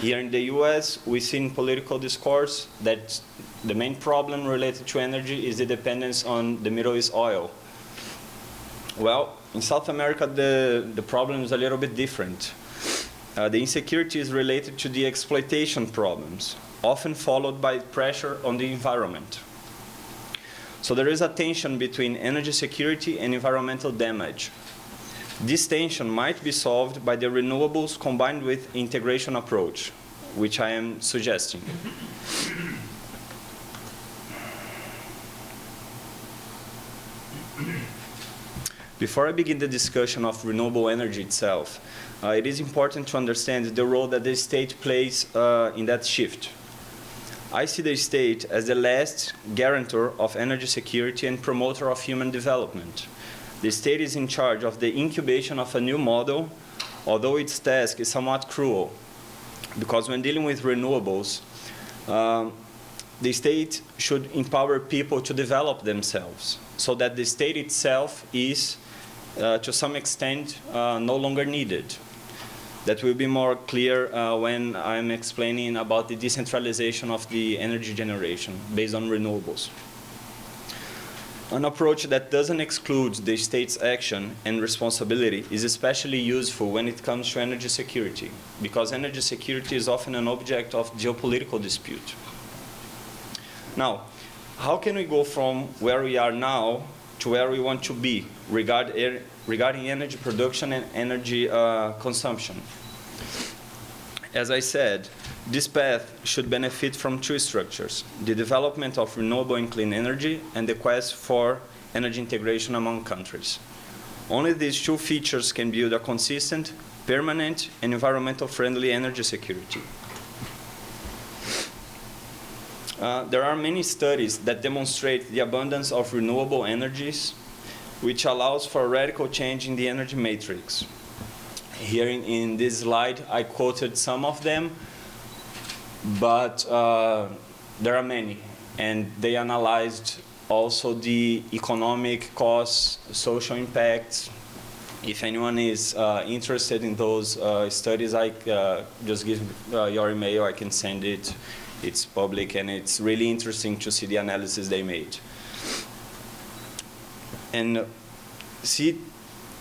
Here in the US, we see in political discourse that the main problem related to energy is the dependence on the Middle East oil. Well, in South America, the problem is a little bit different. The insecurity is related to the exploitation problems, often followed by pressure on the environment. So there is a tension between energy security and environmental damage. This tension might be solved by the renewables combined with integration approach, which I am suggesting. Before I begin the discussion of renewable energy itself, it is important to understand the role that the state plays in that shift. I see the state as the last guarantor of energy security and promoter of human development. The state is in charge of the incubation of a new model, although its task is somewhat cruel, because when dealing with renewables, the state should empower people to develop themselves, so that the state itself is, to some extent, no longer needed. That will be more clear when I'm explaining about the decentralization of the energy generation based on renewables. An approach that doesn't exclude the state's action and responsibility is especially useful when it comes to energy security, because energy security is often an object of geopolitical dispute. Now, how can we go from where we are now to where we want to be regarding energy production and energy consumption? As I said, this path should benefit from two structures: the development of renewable and clean energy and the quest for energy integration among countries. Only these two features can build a consistent, permanent, and environmental friendly energy security. There are many studies that demonstrate the abundance of renewable energies, which allows for a radical change in the energy matrix. Here in this slide, I quoted some of them, but there are many, and they analyzed also the economic costs, social impacts. If anyone is interested in those studies, I just give your email, I can send it. It's public, and it's really interesting to see the analysis they made. And see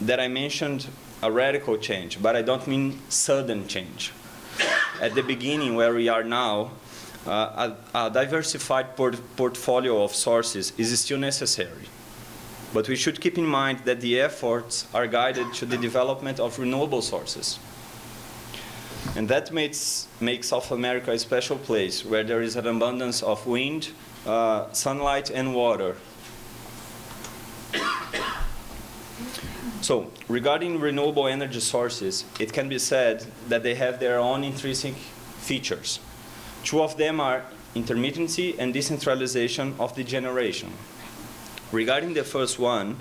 that I mentioned a radical change, but I don't mean sudden change. At the beginning, where we are now, a diversified portfolio of sources is still necessary. But we should keep in mind that the efforts are guided to the development of renewable sources. And that makes South America a special place where there is an abundance of wind, sunlight, and water. So, regarding renewable energy sources, it can be said that they have their own intrinsic features. Two of them are intermittency and decentralization of the generation. Regarding the first one,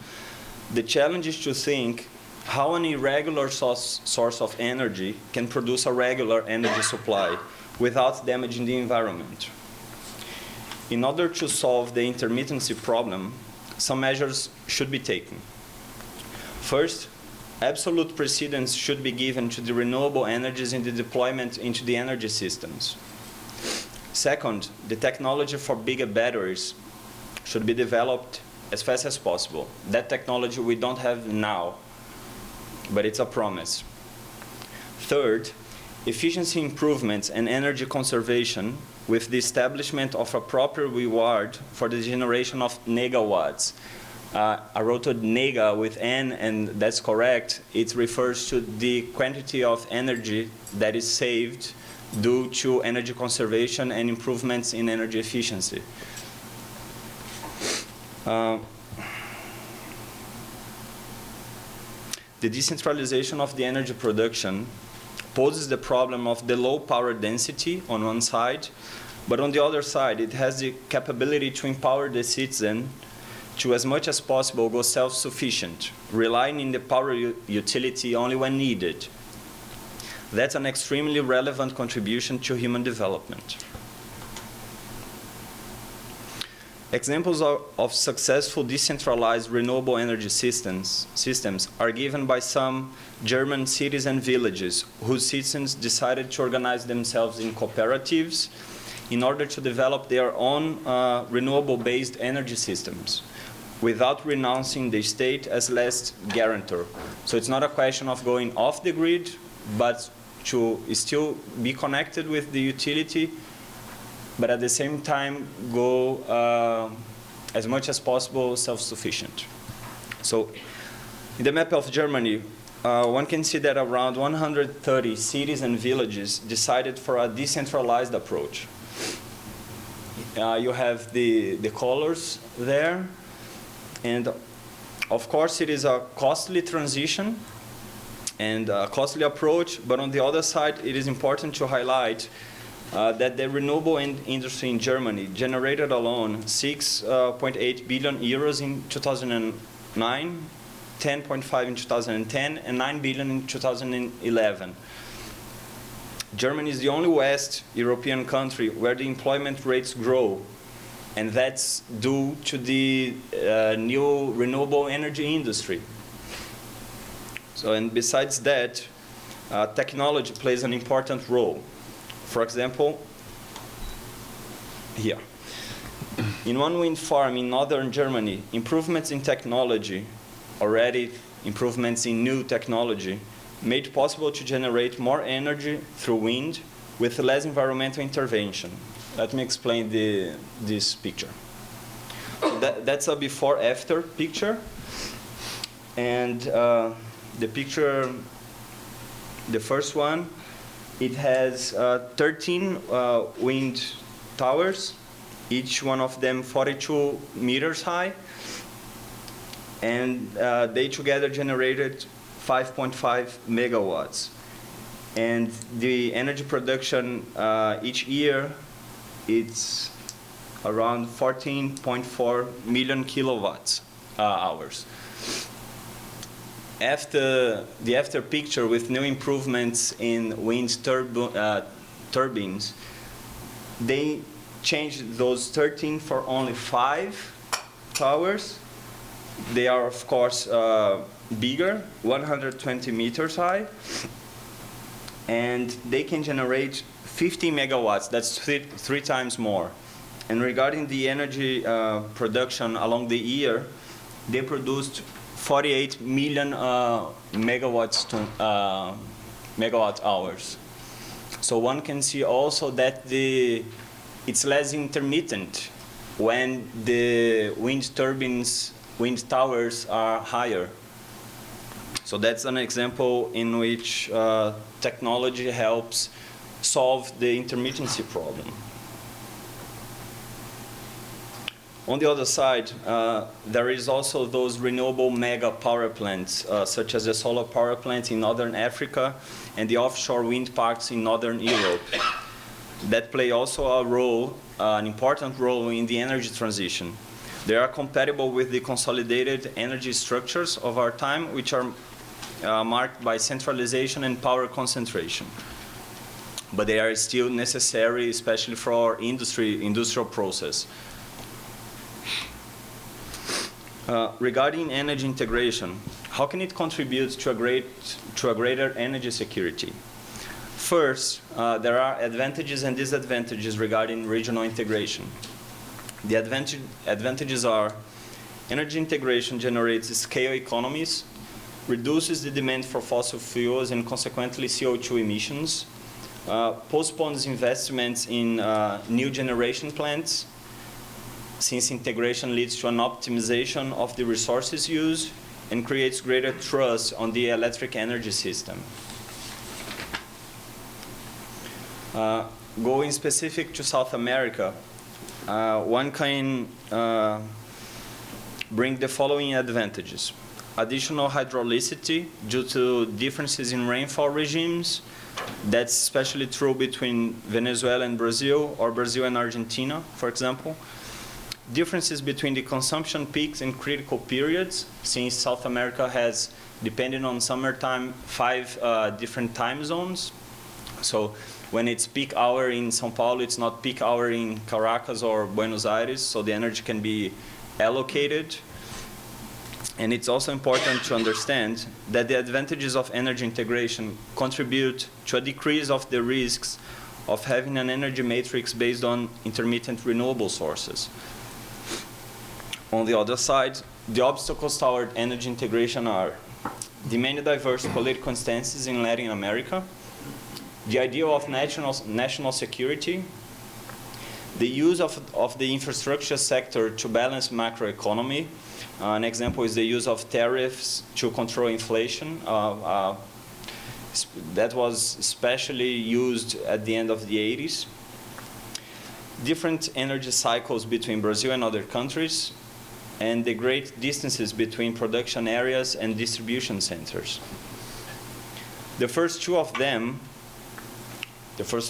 the challenge is to think how an irregular source of energy can produce a regular energy supply without damaging the environment. In order to solve the intermittency problem, some measures should be taken. First, absolute precedence should be given to the renewable energies in the deployment into the energy systems. Second, the technology for bigger batteries should be developed as fast as possible. That technology we don't have now, but it's a promise. Third, efficiency improvements and energy conservation with the establishment of a proper reward for the generation of negawatts. I wrote nega with N, and that's correct. It refers to the quantity of energy that is saved due to energy conservation and improvements in energy efficiency. The decentralization of the energy production poses the problem of the low power density on one side, but on the other side, it has the capability to empower the citizen to, as much as possible, go self-sufficient, relying on the power utility only when needed. That's an extremely relevant contribution to human development. Examples of successful decentralized renewable energy systems are given by some German cities and villages whose citizens decided to organize themselves in cooperatives in order to develop their own renewable-based energy systems without renouncing the state as last guarantor. So it's not a question of going off the grid, but to still be connected with the utility, but at the same time go as much as possible self-sufficient. So in the map of Germany, one can see that around 130 cities and villages decided for a decentralized approach. You have the colors there, and of course it is a costly transition and a costly approach, but on the other side it is important to highlight that the renewable industry in Germany generated alone 6.8 billion euros in 2009, 10.5 in 2010, and 9 billion in 2011. Germany is the only West European country where the employment rates grow, and that's due to the new renewable energy industry. So, and besides that, technology plays an important role. For example, here. In one wind farm in northern Germany, improvements in technology, already improvements in new technology, made possible to generate more energy through wind with less environmental intervention. Let me explain this picture. So that's a before-after picture. And the picture, the first one, it has 13 wind towers, each one of them 42 meters high. And they together generated 5.5 megawatts. And the energy production each year, it's around 14.4 million kilowatts hours. After the after picture with new improvements in wind turbines, they changed those 13 for only 5 towers. They are, of course, bigger, 120 meters high, and they can generate 50 megawatts. That's three times more. And regarding the energy production along the year, they produced 48 million megawatt hours. So one can see also that it's less intermittent when the wind turbines wind towers are higher. So that's an example in which technology helps solve the intermittency problem. On the other side, there is also those renewable mega power plants, such as the solar power plants in northern Africa and the offshore wind parks in northern Europe, that play also a role, an important role in the energy transition. They are compatible with the consolidated energy structures of our time, which are marked by centralization and power concentration. But they are still necessary, especially for our industrial process. Regarding energy integration, how can it contribute to a greater energy security? First, there are advantages and disadvantages regarding regional integration. The advantages are energy integration generates scale economies, reduces the demand for fossil fuels and consequently CO2 emissions, postpones investments in new generation plants, since integration leads to an optimization of the resources used and creates greater trust on the electric energy system. Going specific to South America, one can bring the following advantages. Additional hydraulicity due to differences in rainfall regimes. That's especially true between Venezuela and Brazil, or Brazil and Argentina, for example. Differences between the consumption peaks and critical periods, since South America has, depending on summertime, 5 different time zones. So when it's peak hour in São Paulo, it's not peak hour in Caracas or Buenos Aires, so the energy can be allocated. And it's also important to understand that the advantages of energy integration contribute to a decrease of the risks of having an energy matrix based on intermittent renewable sources. On the other side, the obstacles toward energy integration are the many diverse political stances in Latin America, the idea of national security, the use of the infrastructure sector to balance macroeconomy. An example is the use of tariffs to control inflation. That was especially used at the end of the 80s. Different energy cycles between Brazil and other countries, and the great distances between production areas and distribution centers. The first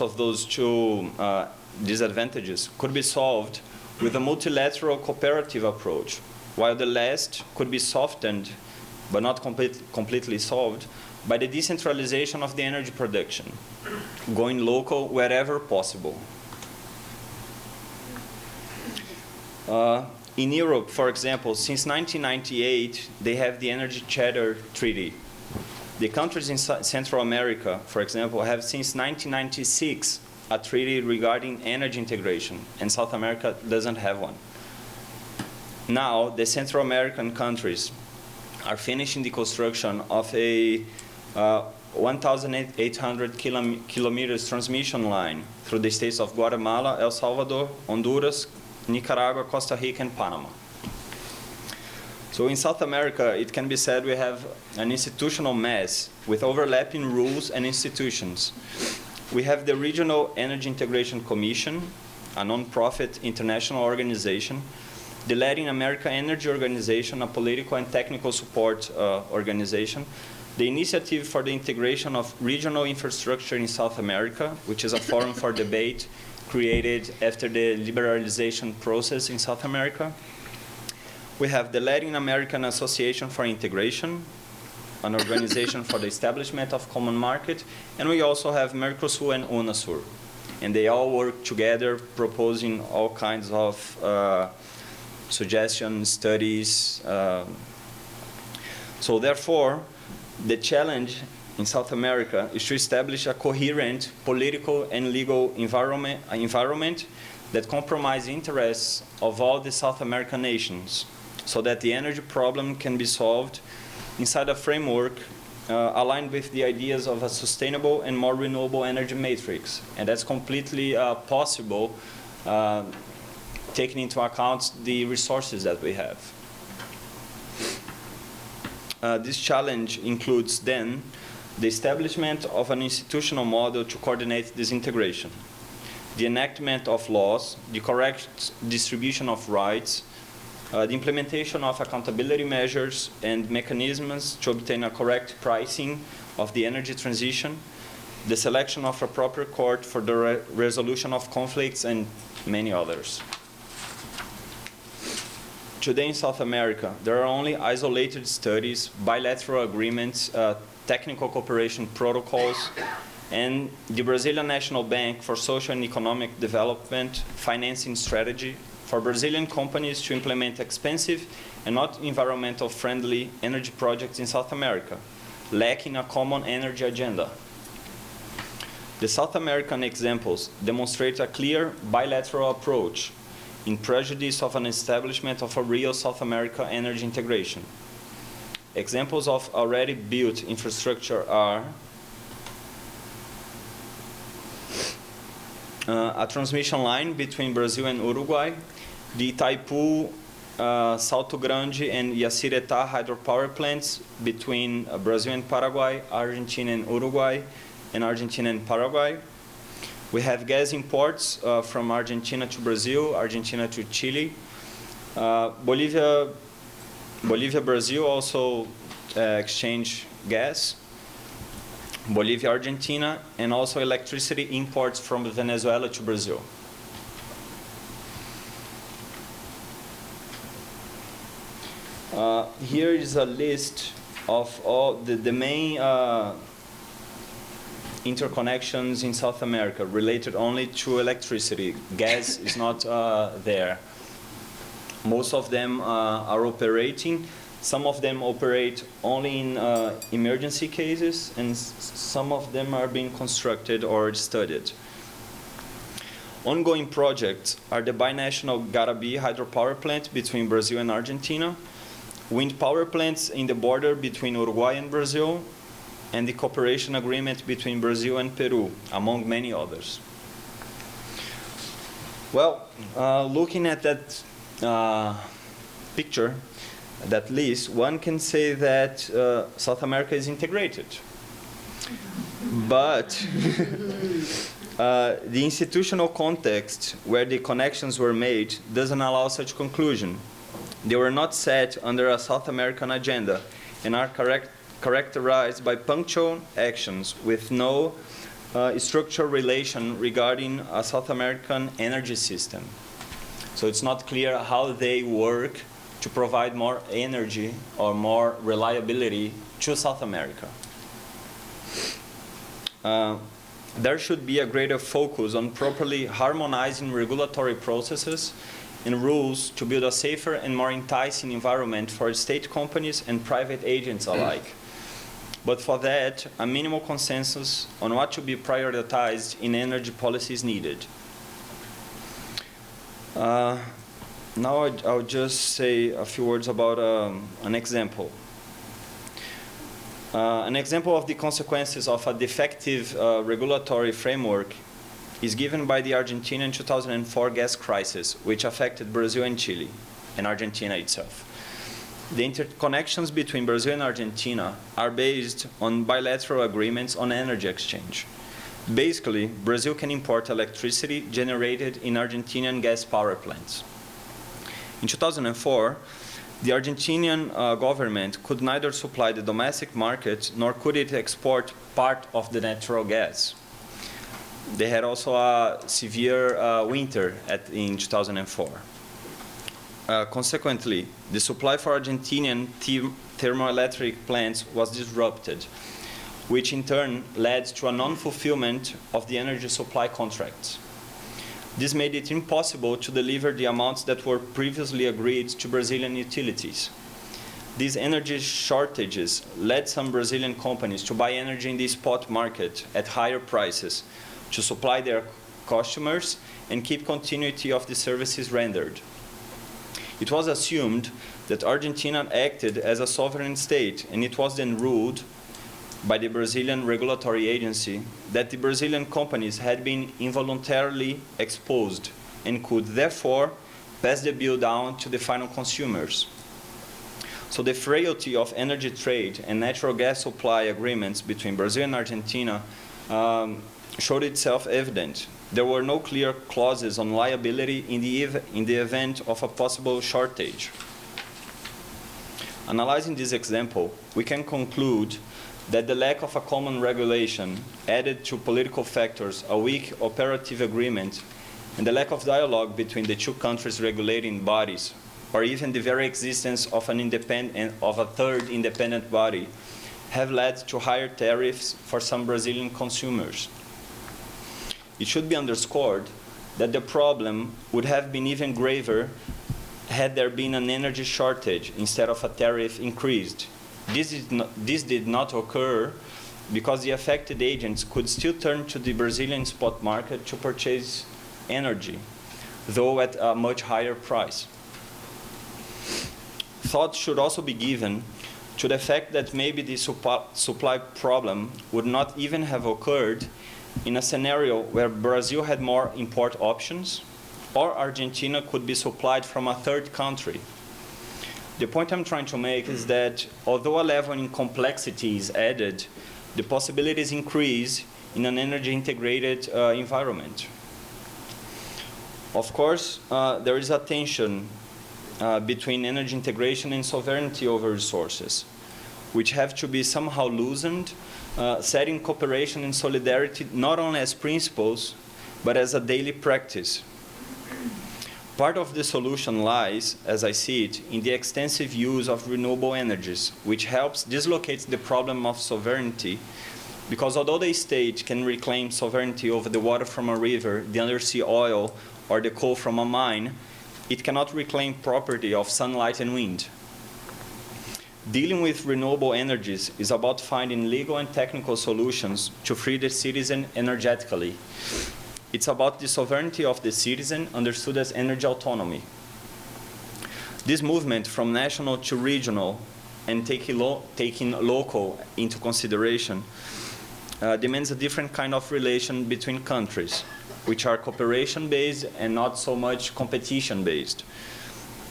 of those two disadvantages could be solved with a multilateral cooperative approach, while the last could be softened, but not completely solved, by the decentralization of the energy production, going local wherever possible. In Europe, for example, since 1998, they have the Energy Charter Treaty. The countries in Central America, for example, have since 1996 a treaty regarding energy integration, and South America doesn't have one. Now, the Central American countries are finishing the construction of a 1,800 kilometers transmission line through the states of Guatemala, El Salvador, Honduras, Nicaragua, Costa Rica, and Panama. So in South America, it can be said we have an institutional mess with overlapping rules and institutions. We have the Regional Energy Integration Commission, a non-profit international organization, the Latin America Energy Organization, a political and technical support organization, the Initiative for the Integration of Regional Infrastructure in South America, which is a forum for debate created after the liberalization process in South America. We have the Latin American Association for Integration, an organization for the establishment of common market, and we also have Mercosur and UNASUR. And they all work together, proposing all kinds of suggestions, studies. So therefore, the challenge in South America is to establish a coherent political and legal environment that compromises interests of all the South American nations, so that the energy problem can be solved inside a framework aligned with the ideas of a sustainable and more renewable energy matrix. And that's completely possible, taking into account the resources that we have. this challenge includes then the establishment of an institutional model to coordinate this integration, the enactment of laws, the correct distribution of rights, the implementation of accountability measures and mechanisms to obtain a correct pricing of the energy transition, the selection of a proper court for the resolution of conflicts, and many others. Today in South America, there are only isolated studies, bilateral agreements, technical cooperation protocols, and the Brazilian National Bank for Social and Economic Development financing strategy for Brazilian companies to implement expensive and not environmental friendly energy projects in South America, lacking a common energy agenda. The South American examples demonstrate a clear bilateral approach in prejudice of an establishment of a real South America energy integration. Examples of already built infrastructure are a transmission line between Brazil and Uruguay, the Itaipu, Salto Grande, and Yacyretá hydropower plants between Brazil and Paraguay, Argentina and Uruguay, and Argentina and Paraguay. We have gas imports from Argentina to Brazil, Argentina to Chile. Bolivia, Brazil also exchange gas. Bolivia, Argentina, and also electricity imports from Venezuela to Brazil. Here is a list of all the main interconnections in South America related only to electricity. Gas is not there. Most of them are operating. Some of them operate only in emergency cases, and some of them are being constructed or studied. Ongoing projects are the binational Garabi hydropower plant between Brazil and Argentina, wind power plants in the border between Uruguay and Brazil, and the cooperation agreement between Brazil and Peru, among many others. Well, looking at that picture, that list, one can say that South America is integrated. But the institutional context where the connections were made doesn't allow such conclusion. They were not set under a South American agenda and are characterized by punctual actions with no structural relation regarding a South American energy system. So it's not clear how they work to provide more energy or more reliability to South America. There should be a greater focus on properly harmonizing regulatory processes and rules to build a safer and more enticing environment for state companies and private agents alike. But for that, a minimal consensus on what should be prioritized in energy policy is needed. Now I'll just say a few words about an example. An example of the consequences of a defective regulatory framework is given by the Argentinian 2004 gas crisis, which affected Brazil and Chile, and Argentina itself. The interconnections between Brazil and Argentina are based on bilateral agreements on energy exchange. Basically, Brazil can import electricity generated in Argentinian gas power plants. In 2004, the Argentinian government could neither supply the domestic market nor could it export part of the natural gas. They had also a severe winter in 2004. Consequently, the supply for Argentinian thermoelectric plants was disrupted, which in turn led to a non-fulfillment of the energy supply contracts. This made it impossible to deliver the amounts that were previously agreed to Brazilian utilities. These energy shortages led some Brazilian companies to buy energy in the spot market at higher prices to supply their customers and keep continuity of the services rendered. It was assumed that Argentina acted as a sovereign state, and it was then ruled by the Brazilian regulatory agency that the Brazilian companies had been involuntarily exposed and could therefore pass the bill down to the final consumers. So the frailty of energy trade and natural gas supply agreements between Brazil and Argentina showed itself evident. There were no clear clauses on liability in the event of a possible shortage. Analyzing this example, we can conclude that the lack of a common regulation added to political factors, a weak operative agreement, and the lack of dialogue between the two countries' regulating bodies, or even the very existence of a third independent body, have led to higher tariffs for some Brazilian consumers. It should be underscored that the problem would have been even graver had there been an energy shortage instead of a tariff increased. This did not occur because the affected agents could still turn to the Brazilian spot market to purchase energy, though at a much higher price. Thought should also be given to the fact that maybe the supply problem would not even have occurred in a scenario where Brazil had more import options, or Argentina could be supplied from a third country. The point I'm trying to make is that although a level in complexity is added, the possibilities increase in an energy integrated environment. Of course, there is a tension between energy integration and sovereignty over resources, which have to be somehow loosened, setting cooperation and solidarity not only as principles, but as a daily practice. Part of the solution lies, as I see it, in the extensive use of renewable energies, which helps dislocate the problem of sovereignty, because although the state can reclaim sovereignty over the water from a river, the undersea oil, or the coal from a mine, it cannot reclaim property of sunlight and wind. Dealing with renewable energies is about finding legal and technical solutions to free the citizen energetically. It's about the sovereignty of the citizen understood as energy autonomy. This movement from national to regional and taking local into consideration demands a different kind of relation between countries, which are cooperation-based and not so much competition-based.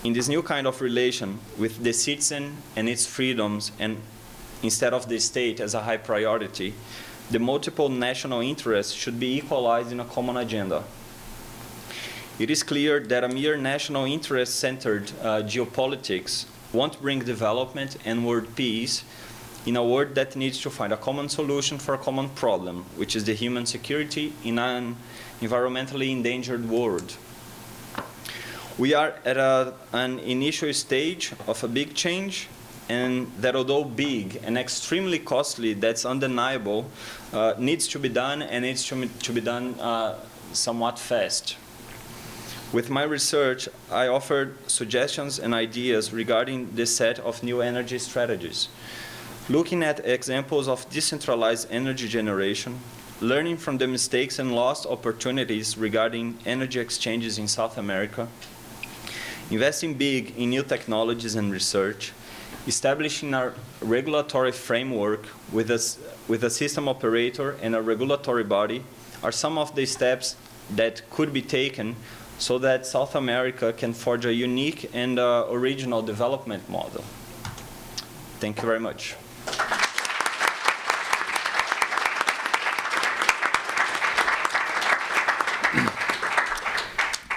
In this new kind of relation with the citizen and its freedoms, and instead of the state as a high priority, the multiple national interests should be equalized in a common agenda. It is clear that a mere national interest-centered geopolitics won't bring development and world peace in a world that needs to find a common solution for a common problem, which is the human security in an environmentally endangered world. We are at an initial stage of a big change, and that although big and extremely costly, that's undeniable, needs to be done, and needs to be done somewhat fast. With my research, I offered suggestions and ideas regarding this set of new energy strategies, looking at examples of decentralized energy generation, learning from the mistakes and lost opportunities regarding energy exchanges in South America, investing big in new technologies and research, establishing a regulatory framework with a system operator and a regulatory body are some of the steps that could be taken so that South America can forge a unique and original development model. Thank you very much.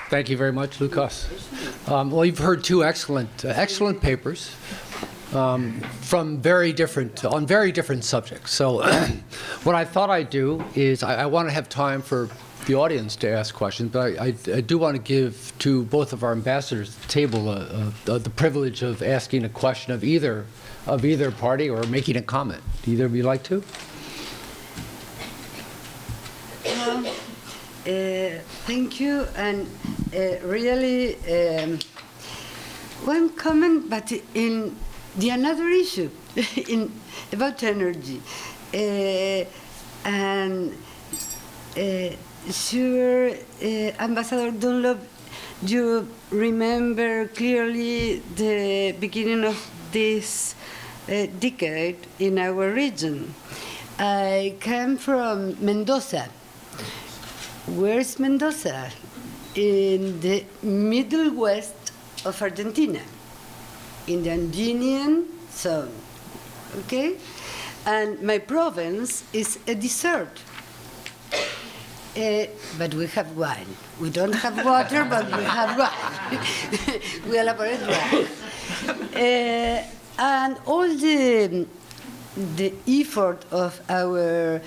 Thank you very much, Lucas. Well, you've heard two excellent papers from very different subjects. So what I thought I'd do is I want to have time for the audience to ask questions, but I do want to give to both of our ambassadors at the table the privilege of asking a question of either party or making a comment. Do either of you like to? Thank you, and really one comment, but in the another issue about energy, and sure, Ambassador Dunlop, you remember clearly the beginning of this decade in our region. I came from Mendoza. Where's Mendoza? In the middle west of Argentina. in the Andean zone, okay? And my province is a desert. But we have wine. We don't have water, but we have wine. We elaborate wine. And all the effort of our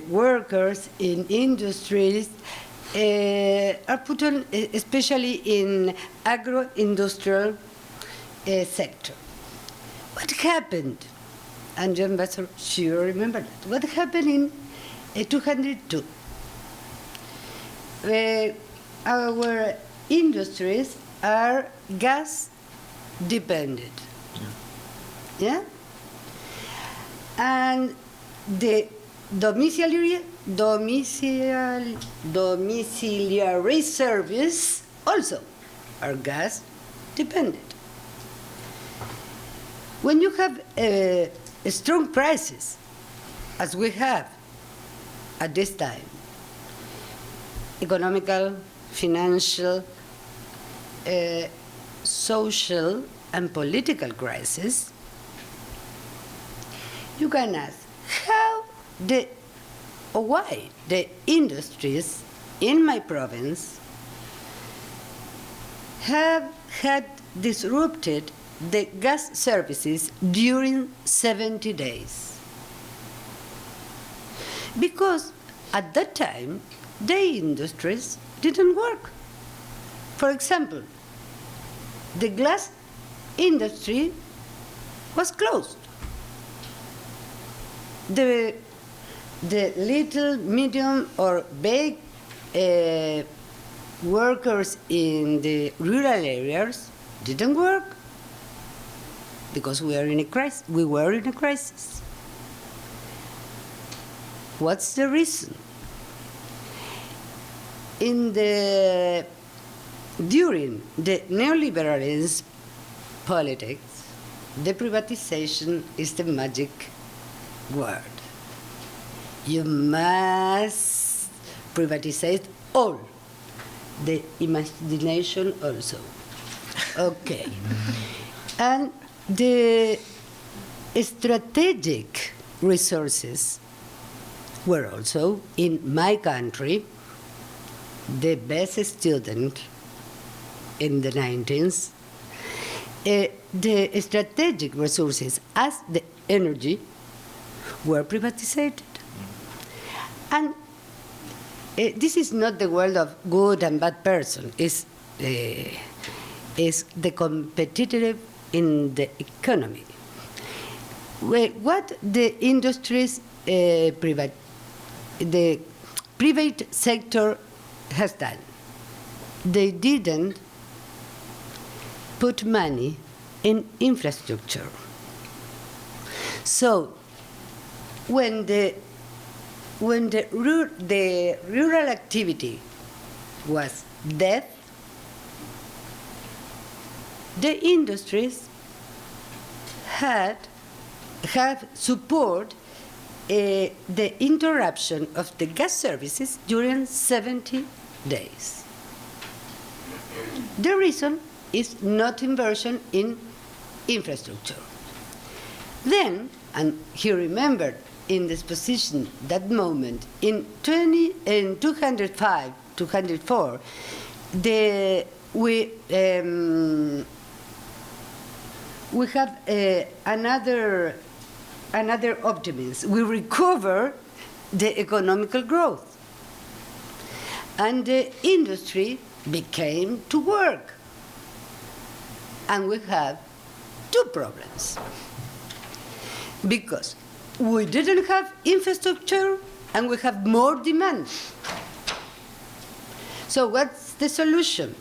workers in industries are put on, especially in agro-industrial sector. What happened? And John Ambassador sure remember that. What happened in 202? Our industries are gas dependent. Yeah? And the domiciliary service also are gas dependent. When you have strong prices, as we have at this time, economical, financial, social, and political crisis, you can ask why the industries in my province have had disrupted the gas services during 70 days. Because at that time, the industries didn't work. For example, the glass industry was closed. The little, medium, or big workers in the rural areas didn't work because we were in a crisis. What's the reason? During the neoliberalism politics, the privatization is the magic word. You must privatize all, the imagination also. Okay. And the strategic resources were also, in my country, the best student in the 90s, the strategic resources as the energy were privatized. And this is not the world of good and bad person. It's the competitive in the economy. What the industries, the private sector has done, they didn't put money in infrastructure. So when the rural activity was dead, the industries have support the interruption of the gas services during 70 days. The reason is not inversion in infrastructure. Then, and he remembered in this position that moment, in 205, 204, we have another optimism. We recover the economical growth. And the industry became to work. And we have two problems. Because we didn't have infrastructure and we have more demand. So what's the solution?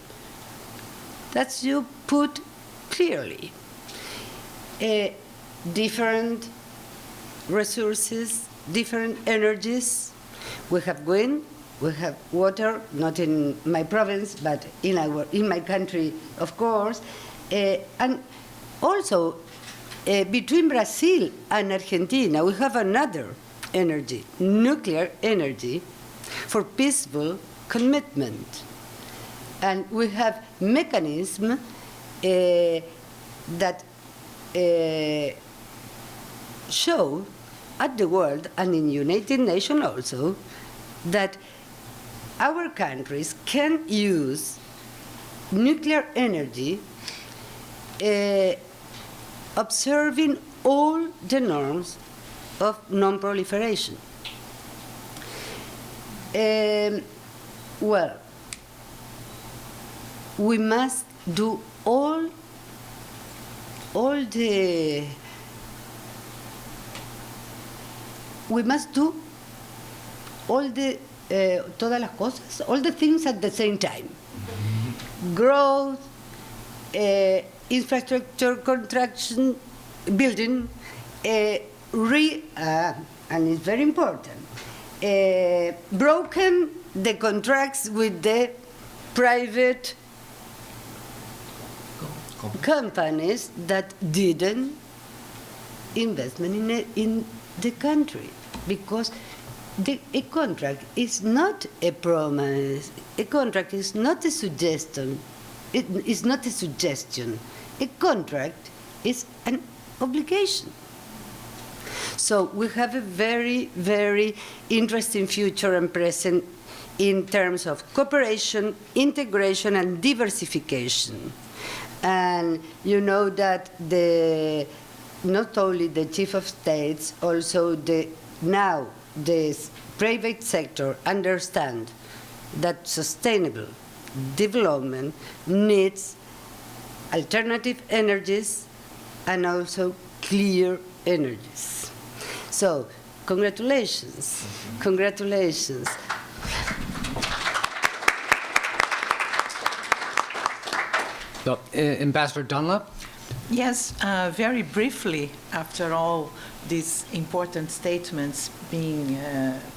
That you put clearly. Different resources, different energies. We have wind, we have water, not in my province, but in my country, of course. And also, between Brazil and Argentina, we have another energy, nuclear energy, for peaceful commitment. And we have mechanism that show at the world and in United Nations also that our countries can use nuclear energy observing all the norms of non-proliferation. Well, we must do all the todas las cosas, all the things at the same time. Growth, infrastructure contraction, building, and it's very important, broken the contracts with the private companies that didn't investment in the country, because a contract is not a promise. A contract is not a suggestion. It is not a suggestion. A contract is an obligation. So we have a very, very interesting future and present in terms of cooperation, integration, and diversification. And you know that not only the chief of states, also now the private sector understand that sustainable development needs alternative energies and also clear energies. So, congratulations, congratulations. So, Ambassador Dunlop? Yes, very briefly, after all these important statements being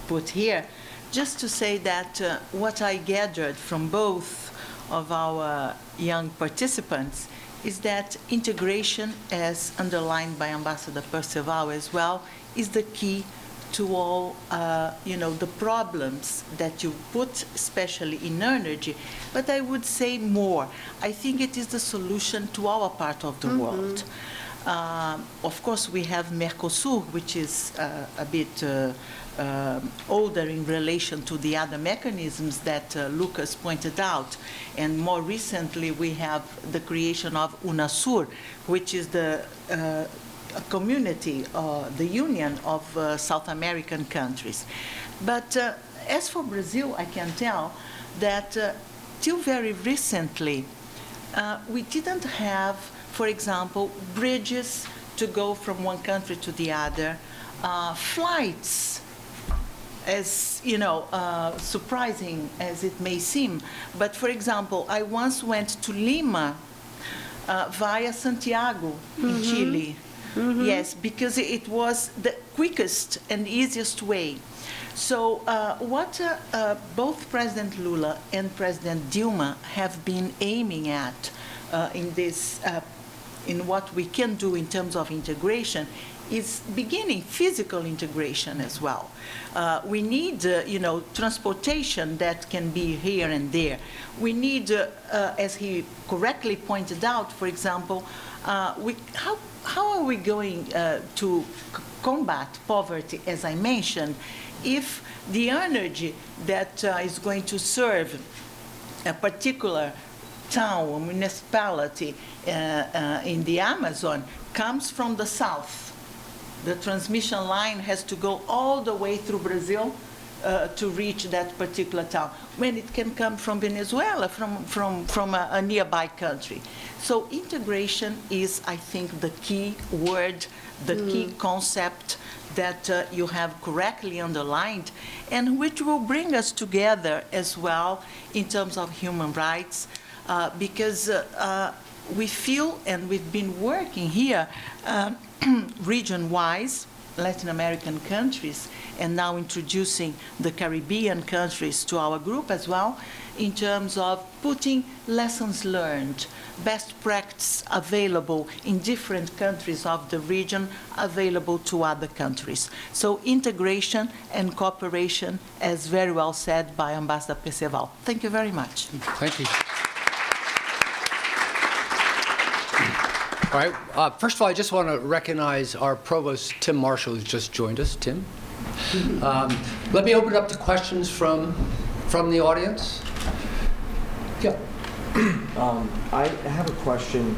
put here, just to say that what I gathered from both of our young participants is that integration, as underlined by Ambassador Percival as well, is the key to all, the problems that you put, especially in energy. But I would say more. I think it is the solution to our part of the world. Of course, we have Mercosur, which is a bit older in relation to the other mechanisms that Lucas pointed out. And more recently, we have the creation of UNASUR, which is the community, the union of South American countries. But as for Brazil, I can tell that till very recently, we didn't have, for example, bridges to go from one country to the other, flights, as surprising as it may seem. But for example, I once went to Lima via Santiago in Chile. Yes, because it was the quickest and easiest way. So what both President Lula and President Dilma have been aiming at in what we can do in terms of integration is beginning physical integration as well. We need, transportation that can be here and there. We need, as he correctly pointed out, for example, how are we going to combat poverty, as I mentioned, if the energy that is going to serve a particular town or municipality in the Amazon comes from the south? The transmission line has to go all the way through Brazil to reach that particular town, when it can come from Venezuela, from a nearby country. So integration is, I think, the key word, the key concept that you have correctly underlined, and which will bring us together as well in terms of human rights, because we feel, and we've been working here region-wise, Latin American countries, and now introducing the Caribbean countries to our group as well, in terms of putting lessons learned, best practice available in different countries of the region, available to other countries. So integration and cooperation, as very well said by Ambassador Percival. Thank you very much. Thank you. All right. First of all, I just want to recognize our provost, Tim Marshall, who's just joined us. Tim. Let me open it up to questions from the audience. Yeah. I have a question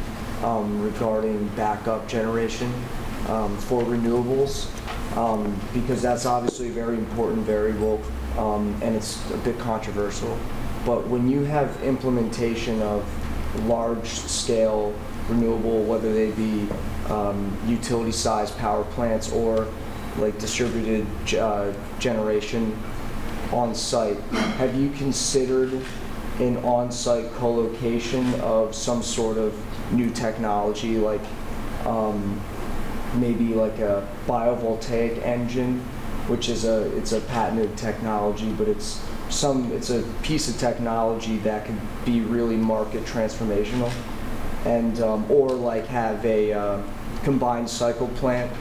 regarding backup generation for renewables, because that's obviously a very important variable, and it's a bit controversial. But when you have implementation of large-scale renewable, whether they be utility-sized power plants or like distributed generation on site, have you considered an on-site co-location of some sort of new technology, like maybe like a biovoltaic engine, which is it's a patented technology, but it's a piece of technology that could be really market transformational, and or like have a combined cycle plant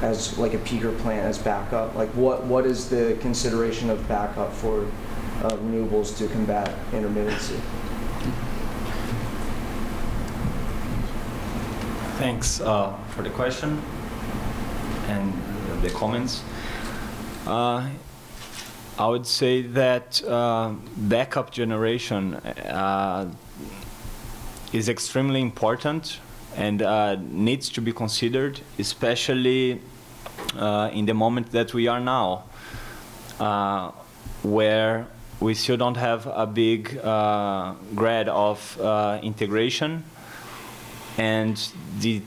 as like a peaker plant as backup. Like what is the consideration of backup for renewables to combat intermittency? Thanks for the question and the comments. I would say that backup generation is extremely important and needs to be considered, especially in the moment that we are now, where we still don't have a big grade of integration, and the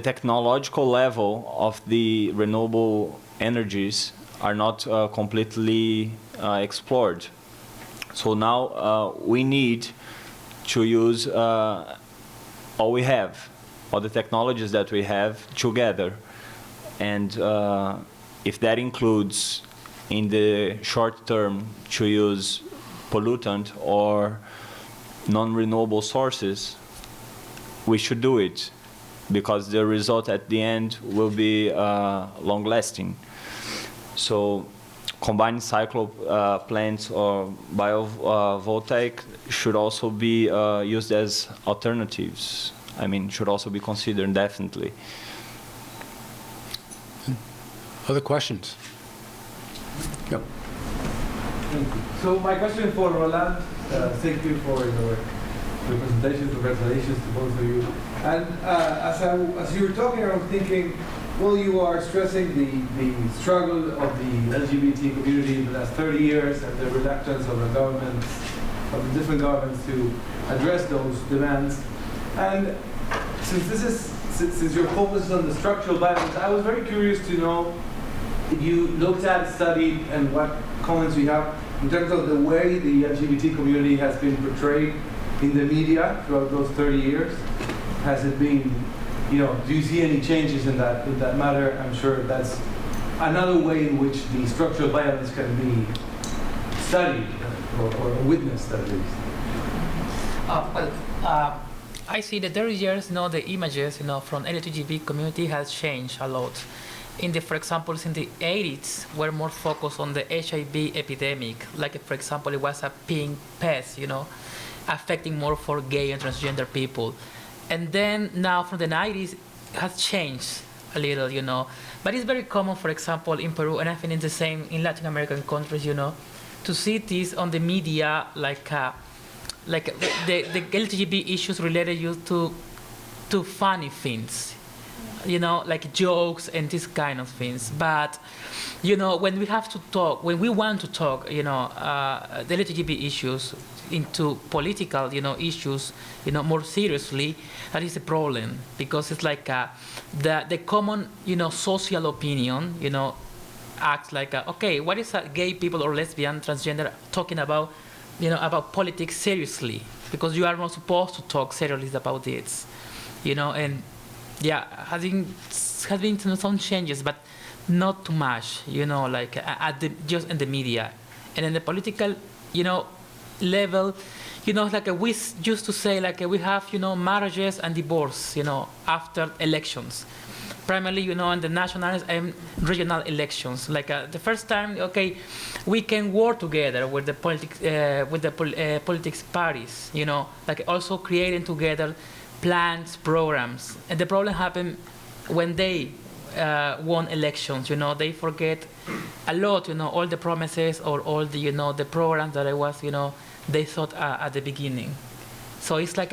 technological level of the renewable energies are not completely explored. So now we need to use all we have, all the technologies that we have together. And if that includes in the short term to use pollutant or non-renewable sources, we should do it, because the result at the end will be long-lasting. So combined cycle plants or biovoltaic should also be used as alternatives. I mean, should also be considered, definitely. Other questions? Yep. Thank you. So my question for Roland, thank you for your presentation, congratulations to both of you. And as you were talking, I was thinking, well, you are stressing the struggle of the LGBT community in the last 30 years and the reluctance of the governments, of the different governments to address those demands. And since your focus is on the structural violence, I was very curious to know if you looked at, studied, and what comments you have in terms of the way the LGBT community has been portrayed in the media throughout those 30 years. Has it been, do you see any changes in that matter? I'm sure that's another way in which the structural violence can be studied or witnessed, at least. I see that there years, the images, from LGBT community has changed a lot. For example, in the 80s, we're more focused on the HIV epidemic. Like, for example, it was a pink pest, affecting more for gay and transgender people. And then now from the 90s, it has changed a little, But it's very common, for example, in Peru, and I think it's the same in Latin American countries, to see this on the media, like the LGBT issues related to funny things, like jokes and this kind of things. But, when we have to talk, when we want to talk, the LGBT issues into political, issues, more seriously, that is a problem, because it's like the common, social opinion, acts like, okay, what is gay people or lesbian, transgender talking about, about politics seriously, because you are not supposed to talk seriously about this, and yeah, has been some changes, but not too much, like just in the media, and in the political, level, like we used to say, like we have, marriages and divorce, after elections, primarily, in the national and regional elections. Like the first time, okay, we can work together with the politics parties, like also creating together plans, programs. And the problem happened when they won elections. They forget a lot, all the promises or all the, the programs that they thought at the beginning. So it's like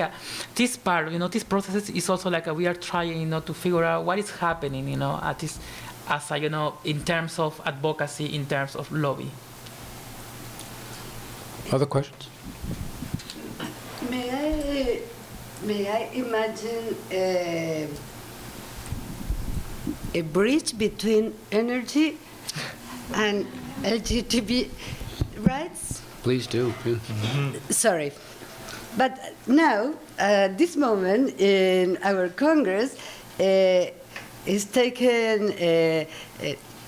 this part, this process is also like we are trying, to figure out what is happening, at this, as in terms of advocacy, in terms of lobby. Other questions? May I imagine a bridge between energy and LGBT rights? Please do. Yeah. Sorry. But now, at this moment in our Congress, is taken a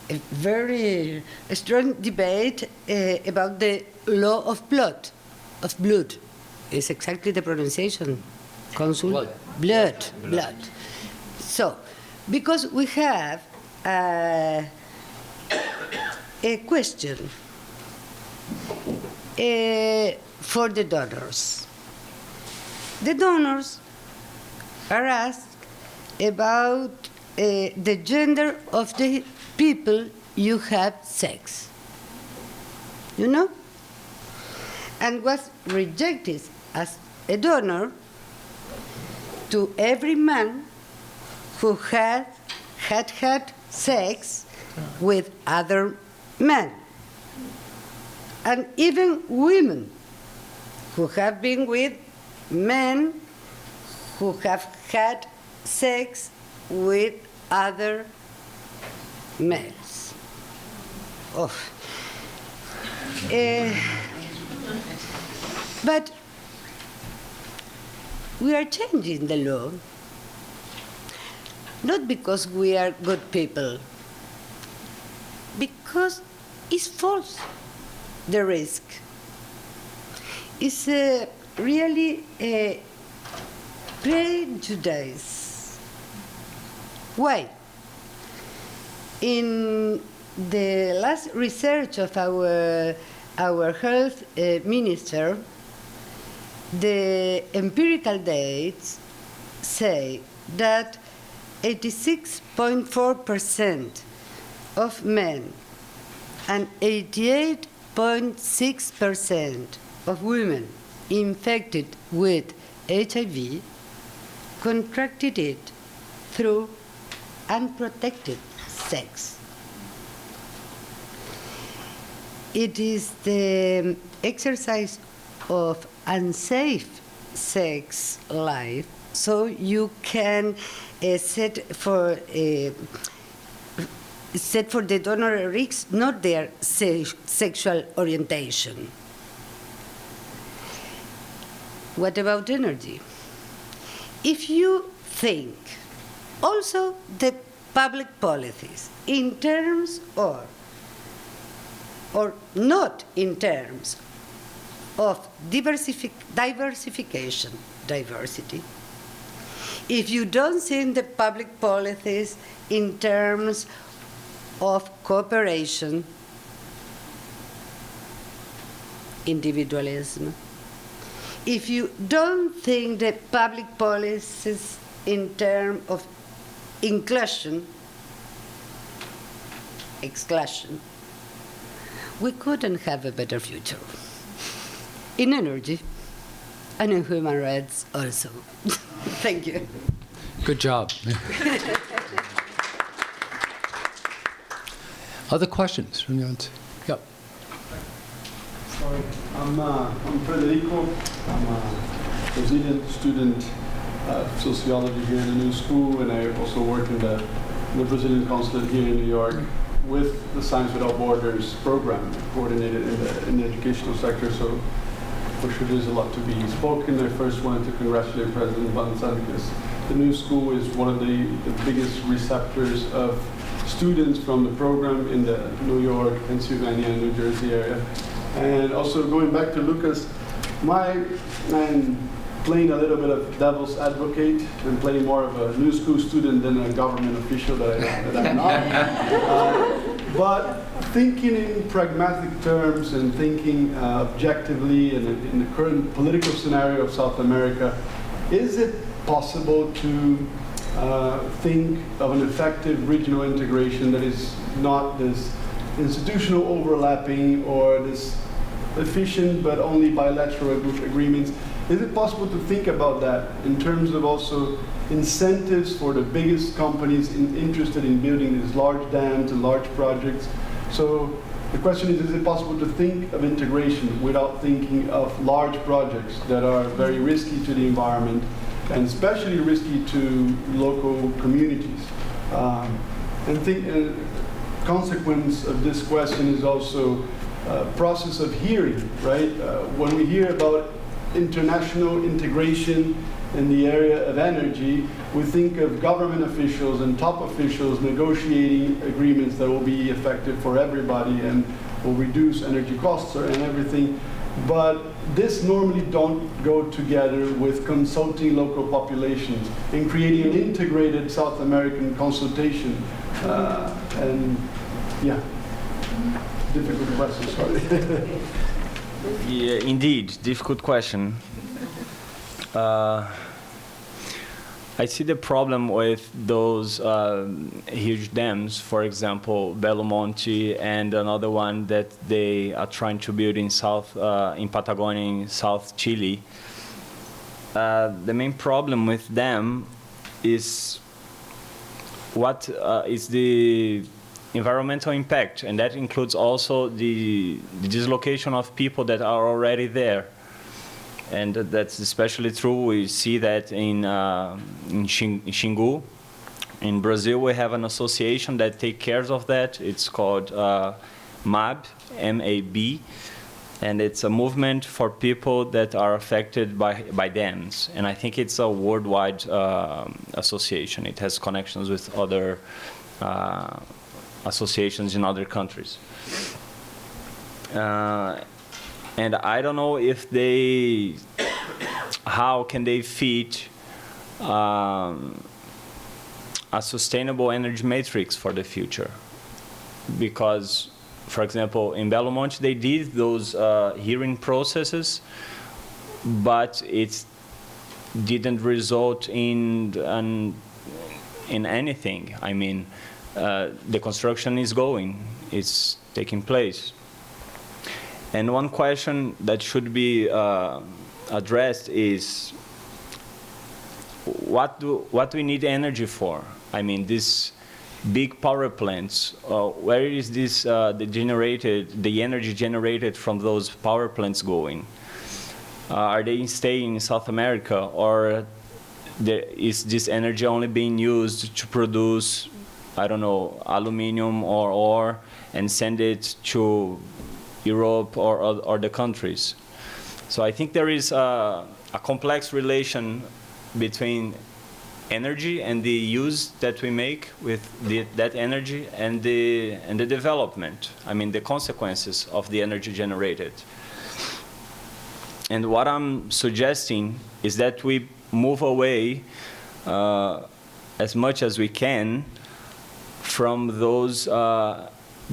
very strong debate about the law of blood. Is exactly the pronunciation. Consul? Blood. So, because we have a question for the donors. The donors are asked about the gender of the people you have sex. And was rejected as a donor to every man who had sex with other men. And even women who have been with men who have had sex with other males. But we are changing the law, not because we are good people, because it's false, the risk. It's really a prejudice. Why? In the last research of our health minister, the empirical dates say that 86.4% of men and 88.6% of women infected with HIV contracted it through unprotected sex. It is the exercise of unsafe sex life, so you can set for the donor risks not their sexual orientation. What about energy? If you think also the public policies in terms or not in terms of diversification, diversity, if you don't think the public policies in terms of cooperation, individualism, if you don't think the public policies in terms of inclusion, exclusion, we couldn't have a better future. In energy and in human rights also. Thank you. Good job. Other questions from the audience? Yep. Sorry, I'm Federico. I'm a Brazilian student of sociology here in the New School, and I also work in the Brazilian consulate here in New York with the Science Without Borders program, coordinated in the educational sector. So for sure there's a lot to be spoken. I first wanted to congratulate President Néstor because the New School is one of the biggest receptors of students from the program in the New York, Pennsylvania, and New Jersey area. And also going back to Lucas, I'm playing a little bit of devil's advocate and playing more of a New School student than a government official that I'm not. But thinking in pragmatic terms and thinking objectively in the current political scenario of South America, is it possible to think of an effective regional integration that is not this institutional overlapping or this efficient but only bilateral agreements? Is it possible to think about that in terms of also incentives for the biggest companies interested in building these large dams and large projects? So the question is it possible to think of integration without thinking of large projects that are very risky to the environment and especially risky to local communities? And think consequence of this question is also process of hearing, right? When we hear about international integration in the area of energy, we think of government officials and top officials negotiating agreements that will be effective for everybody and will reduce energy costs and everything. But this normally don't go together with consulting local populations and creating an integrated South American consultation. And yeah, difficult question, sorry. Yeah, indeed, difficult question. I see the problem with those huge dams, for example, Belo Monte, and another one that they are trying to build in in Patagonia, in South Chile. The main problem with them is what is the environmental impact, and that includes also the dislocation of people that are already there. And that's especially true. We see that in Xingu. In Brazil, we have an association that takes care of that. It's called MAB, M-A-B, and it's a movement for people that are affected by dams. And I think it's a worldwide association. It has connections with other associations in other countries. And I don't know if how can they fit a sustainable energy matrix for the future? Because, for example, in Belo Monte, they did those hearing processes, but it didn't result in anything. I mean, the construction is going, it's taking place. And one question that should be addressed is, what do we need energy for? I mean, these big power plants, where is this the energy generated from those power plants going? Are they staying in South America, or is this energy only being used to produce, I don't know, aluminum or ore and send it to Europe or the countries? So I think there is a complex relation between energy and the use that we make with that energy and the development. I mean, the consequences of the energy generated. And what I'm suggesting is that we move away as much as we can from those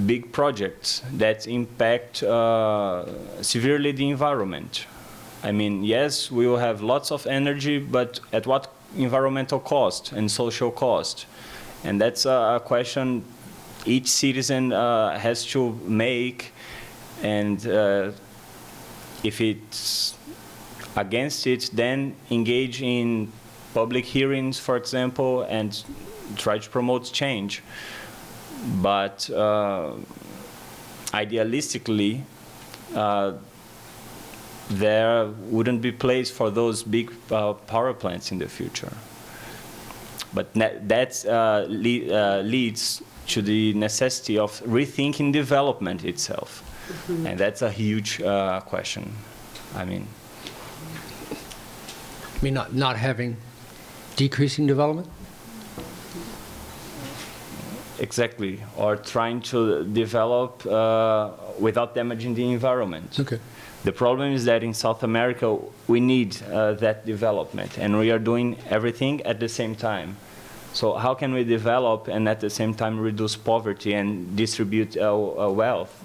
big projects that impact severely the environment. I mean, yes, we will have lots of energy, but at what environmental cost and social cost? And that's a question each citizen has to make, and if it's against it, then engage in public hearings, for example, and try to promote change. But idealistically, there wouldn't be place for those big power plants in the future. But that leads to the necessity of rethinking development itself. Mm-hmm. And that's a huge question. I mean, not having decreasing development? Exactly, or trying to develop without damaging the environment. Okay. The problem is that in South America, we need that development, and we are doing everything at the same time. So how can we develop and at the same time reduce poverty and distribute wealth?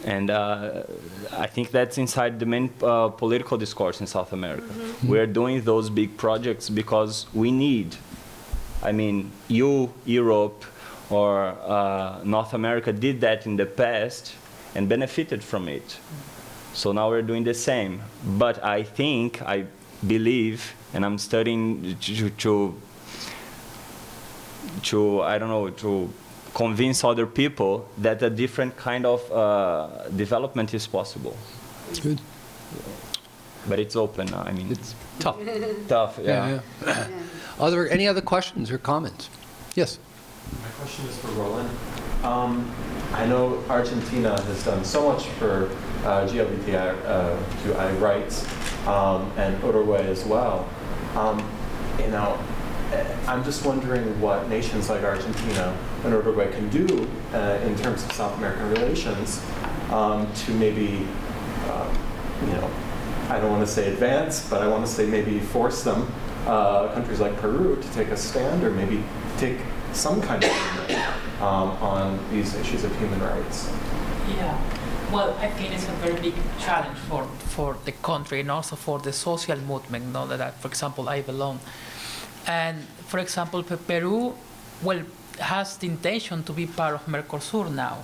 And I think that's inside the main political discourse in South America. We're doing those big projects because we need, I mean, Europe, or North America did that in the past and benefited from it. So now we're doing the same. But I believe, and I'm studying to I don't know, to convince other people that a different kind of development is possible. Good. But it's open. I mean, It's tough. tough. Yeah. Are there any other questions or comments? Yes. My question is for Roland. I know Argentina has done so much for LGBTI rights, and Uruguay as well. You know, I'm just wondering what nations like Argentina and Uruguay can do in terms of South American relations to maybe, you know, I don't want to say advance, but I want to say maybe force them, countries like Peru, to take a stand or maybe take some kind of movement on these issues of human rights. Yeah, well, I think it's a very big challenge for the country and also for the social movement, you know, that, for example, I belong. And, for example, Peru, well, has the intention to be part of Mercosur now.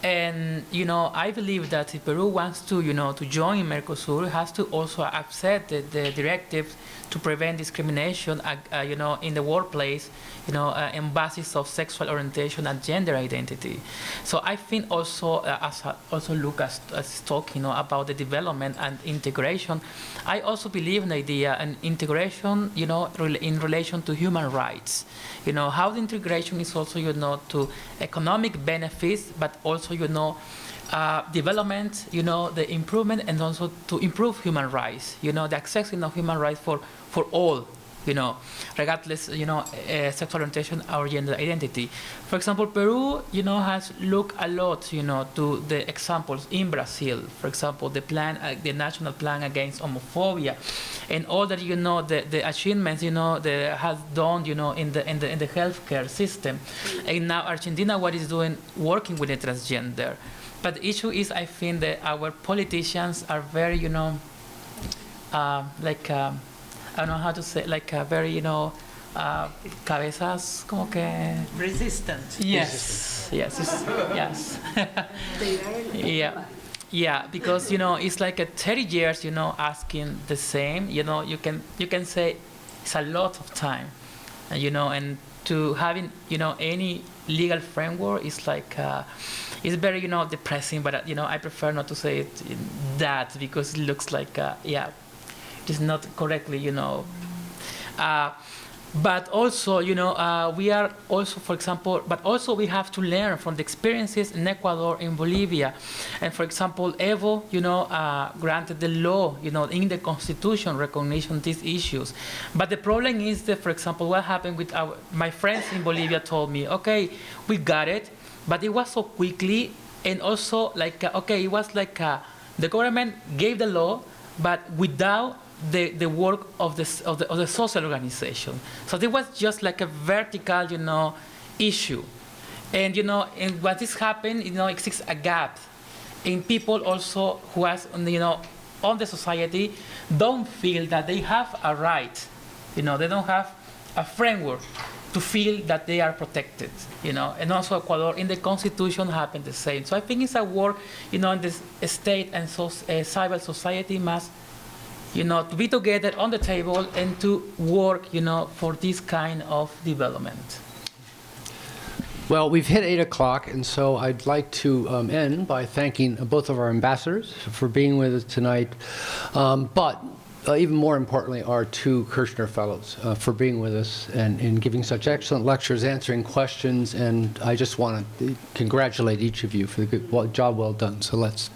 And, you know, I believe that if Peru wants to, you know, to join Mercosur, it has to also accept the directives to prevent discrimination, you know, in the workplace, you know, on basis of sexual orientation and gender identity. So I think also, as Lucas is talking, you know, about the development and integration, I also believe in the idea and integration, you know, in relation to human rights. You know, how the integration is also, you know, to economic benefits, but also, you know, development, you know, the improvement, and also to improve human rights, you know, the accessing of human rights for all, you know, regardless, you know, sexual orientation or gender identity. For example, Peru, you know, has looked a lot, you know, to the examples in Brazil. For example, the plan, the national plan against homophobia, and all that, you know, the achievements, you know, that has done, you know, in the healthcare system. And now Argentina, what is doing, working with the transgender. But the issue is, I think that our politicians are very, you know, like, I don't know how to say, like very, you know, cabezas, como que... Resistant. Yes, yes, yes. Yeah, because, you know, it's like 30 years, you know, asking the same, you know, you can say it's a lot of time, you know, and to having, you know, any legal framework is like, it's very, you know, depressing, but, you know, I prefer not to say it that because it looks like, yeah, it's not correctly, you know. But also, you know, we are also, for example, but also we have to learn from the experiences in Ecuador, in Bolivia. And for example, Evo, you know, granted the law, you know, in the constitution recognition these issues. But the problem is that, for example, what happened with my friends in Bolivia told me, okay, we got it, but it was so quickly, and also like, okay, it was like the government gave the law, but without the work of the social organization. So there was just like a vertical, you know, issue. And, you know, and what is happening, you know, exists a gap in people also who has, you know, on the society don't feel that they have a right, you know, they don't have a framework to feel that they are protected, you know. And also Ecuador, in the constitution happened the same. So I think it's a work, you know, in this state and civil society must, you know, to be together on the table and to work, you know, for this kind of development. Well, we've hit 8 o'clock, and so I'd like to end by thanking both of our ambassadors for being with us tonight, but even more importantly, our 2 Kirchner Fellows for being with us and giving such excellent lectures, answering questions, and I just want to congratulate each of you for the good job well done. So let's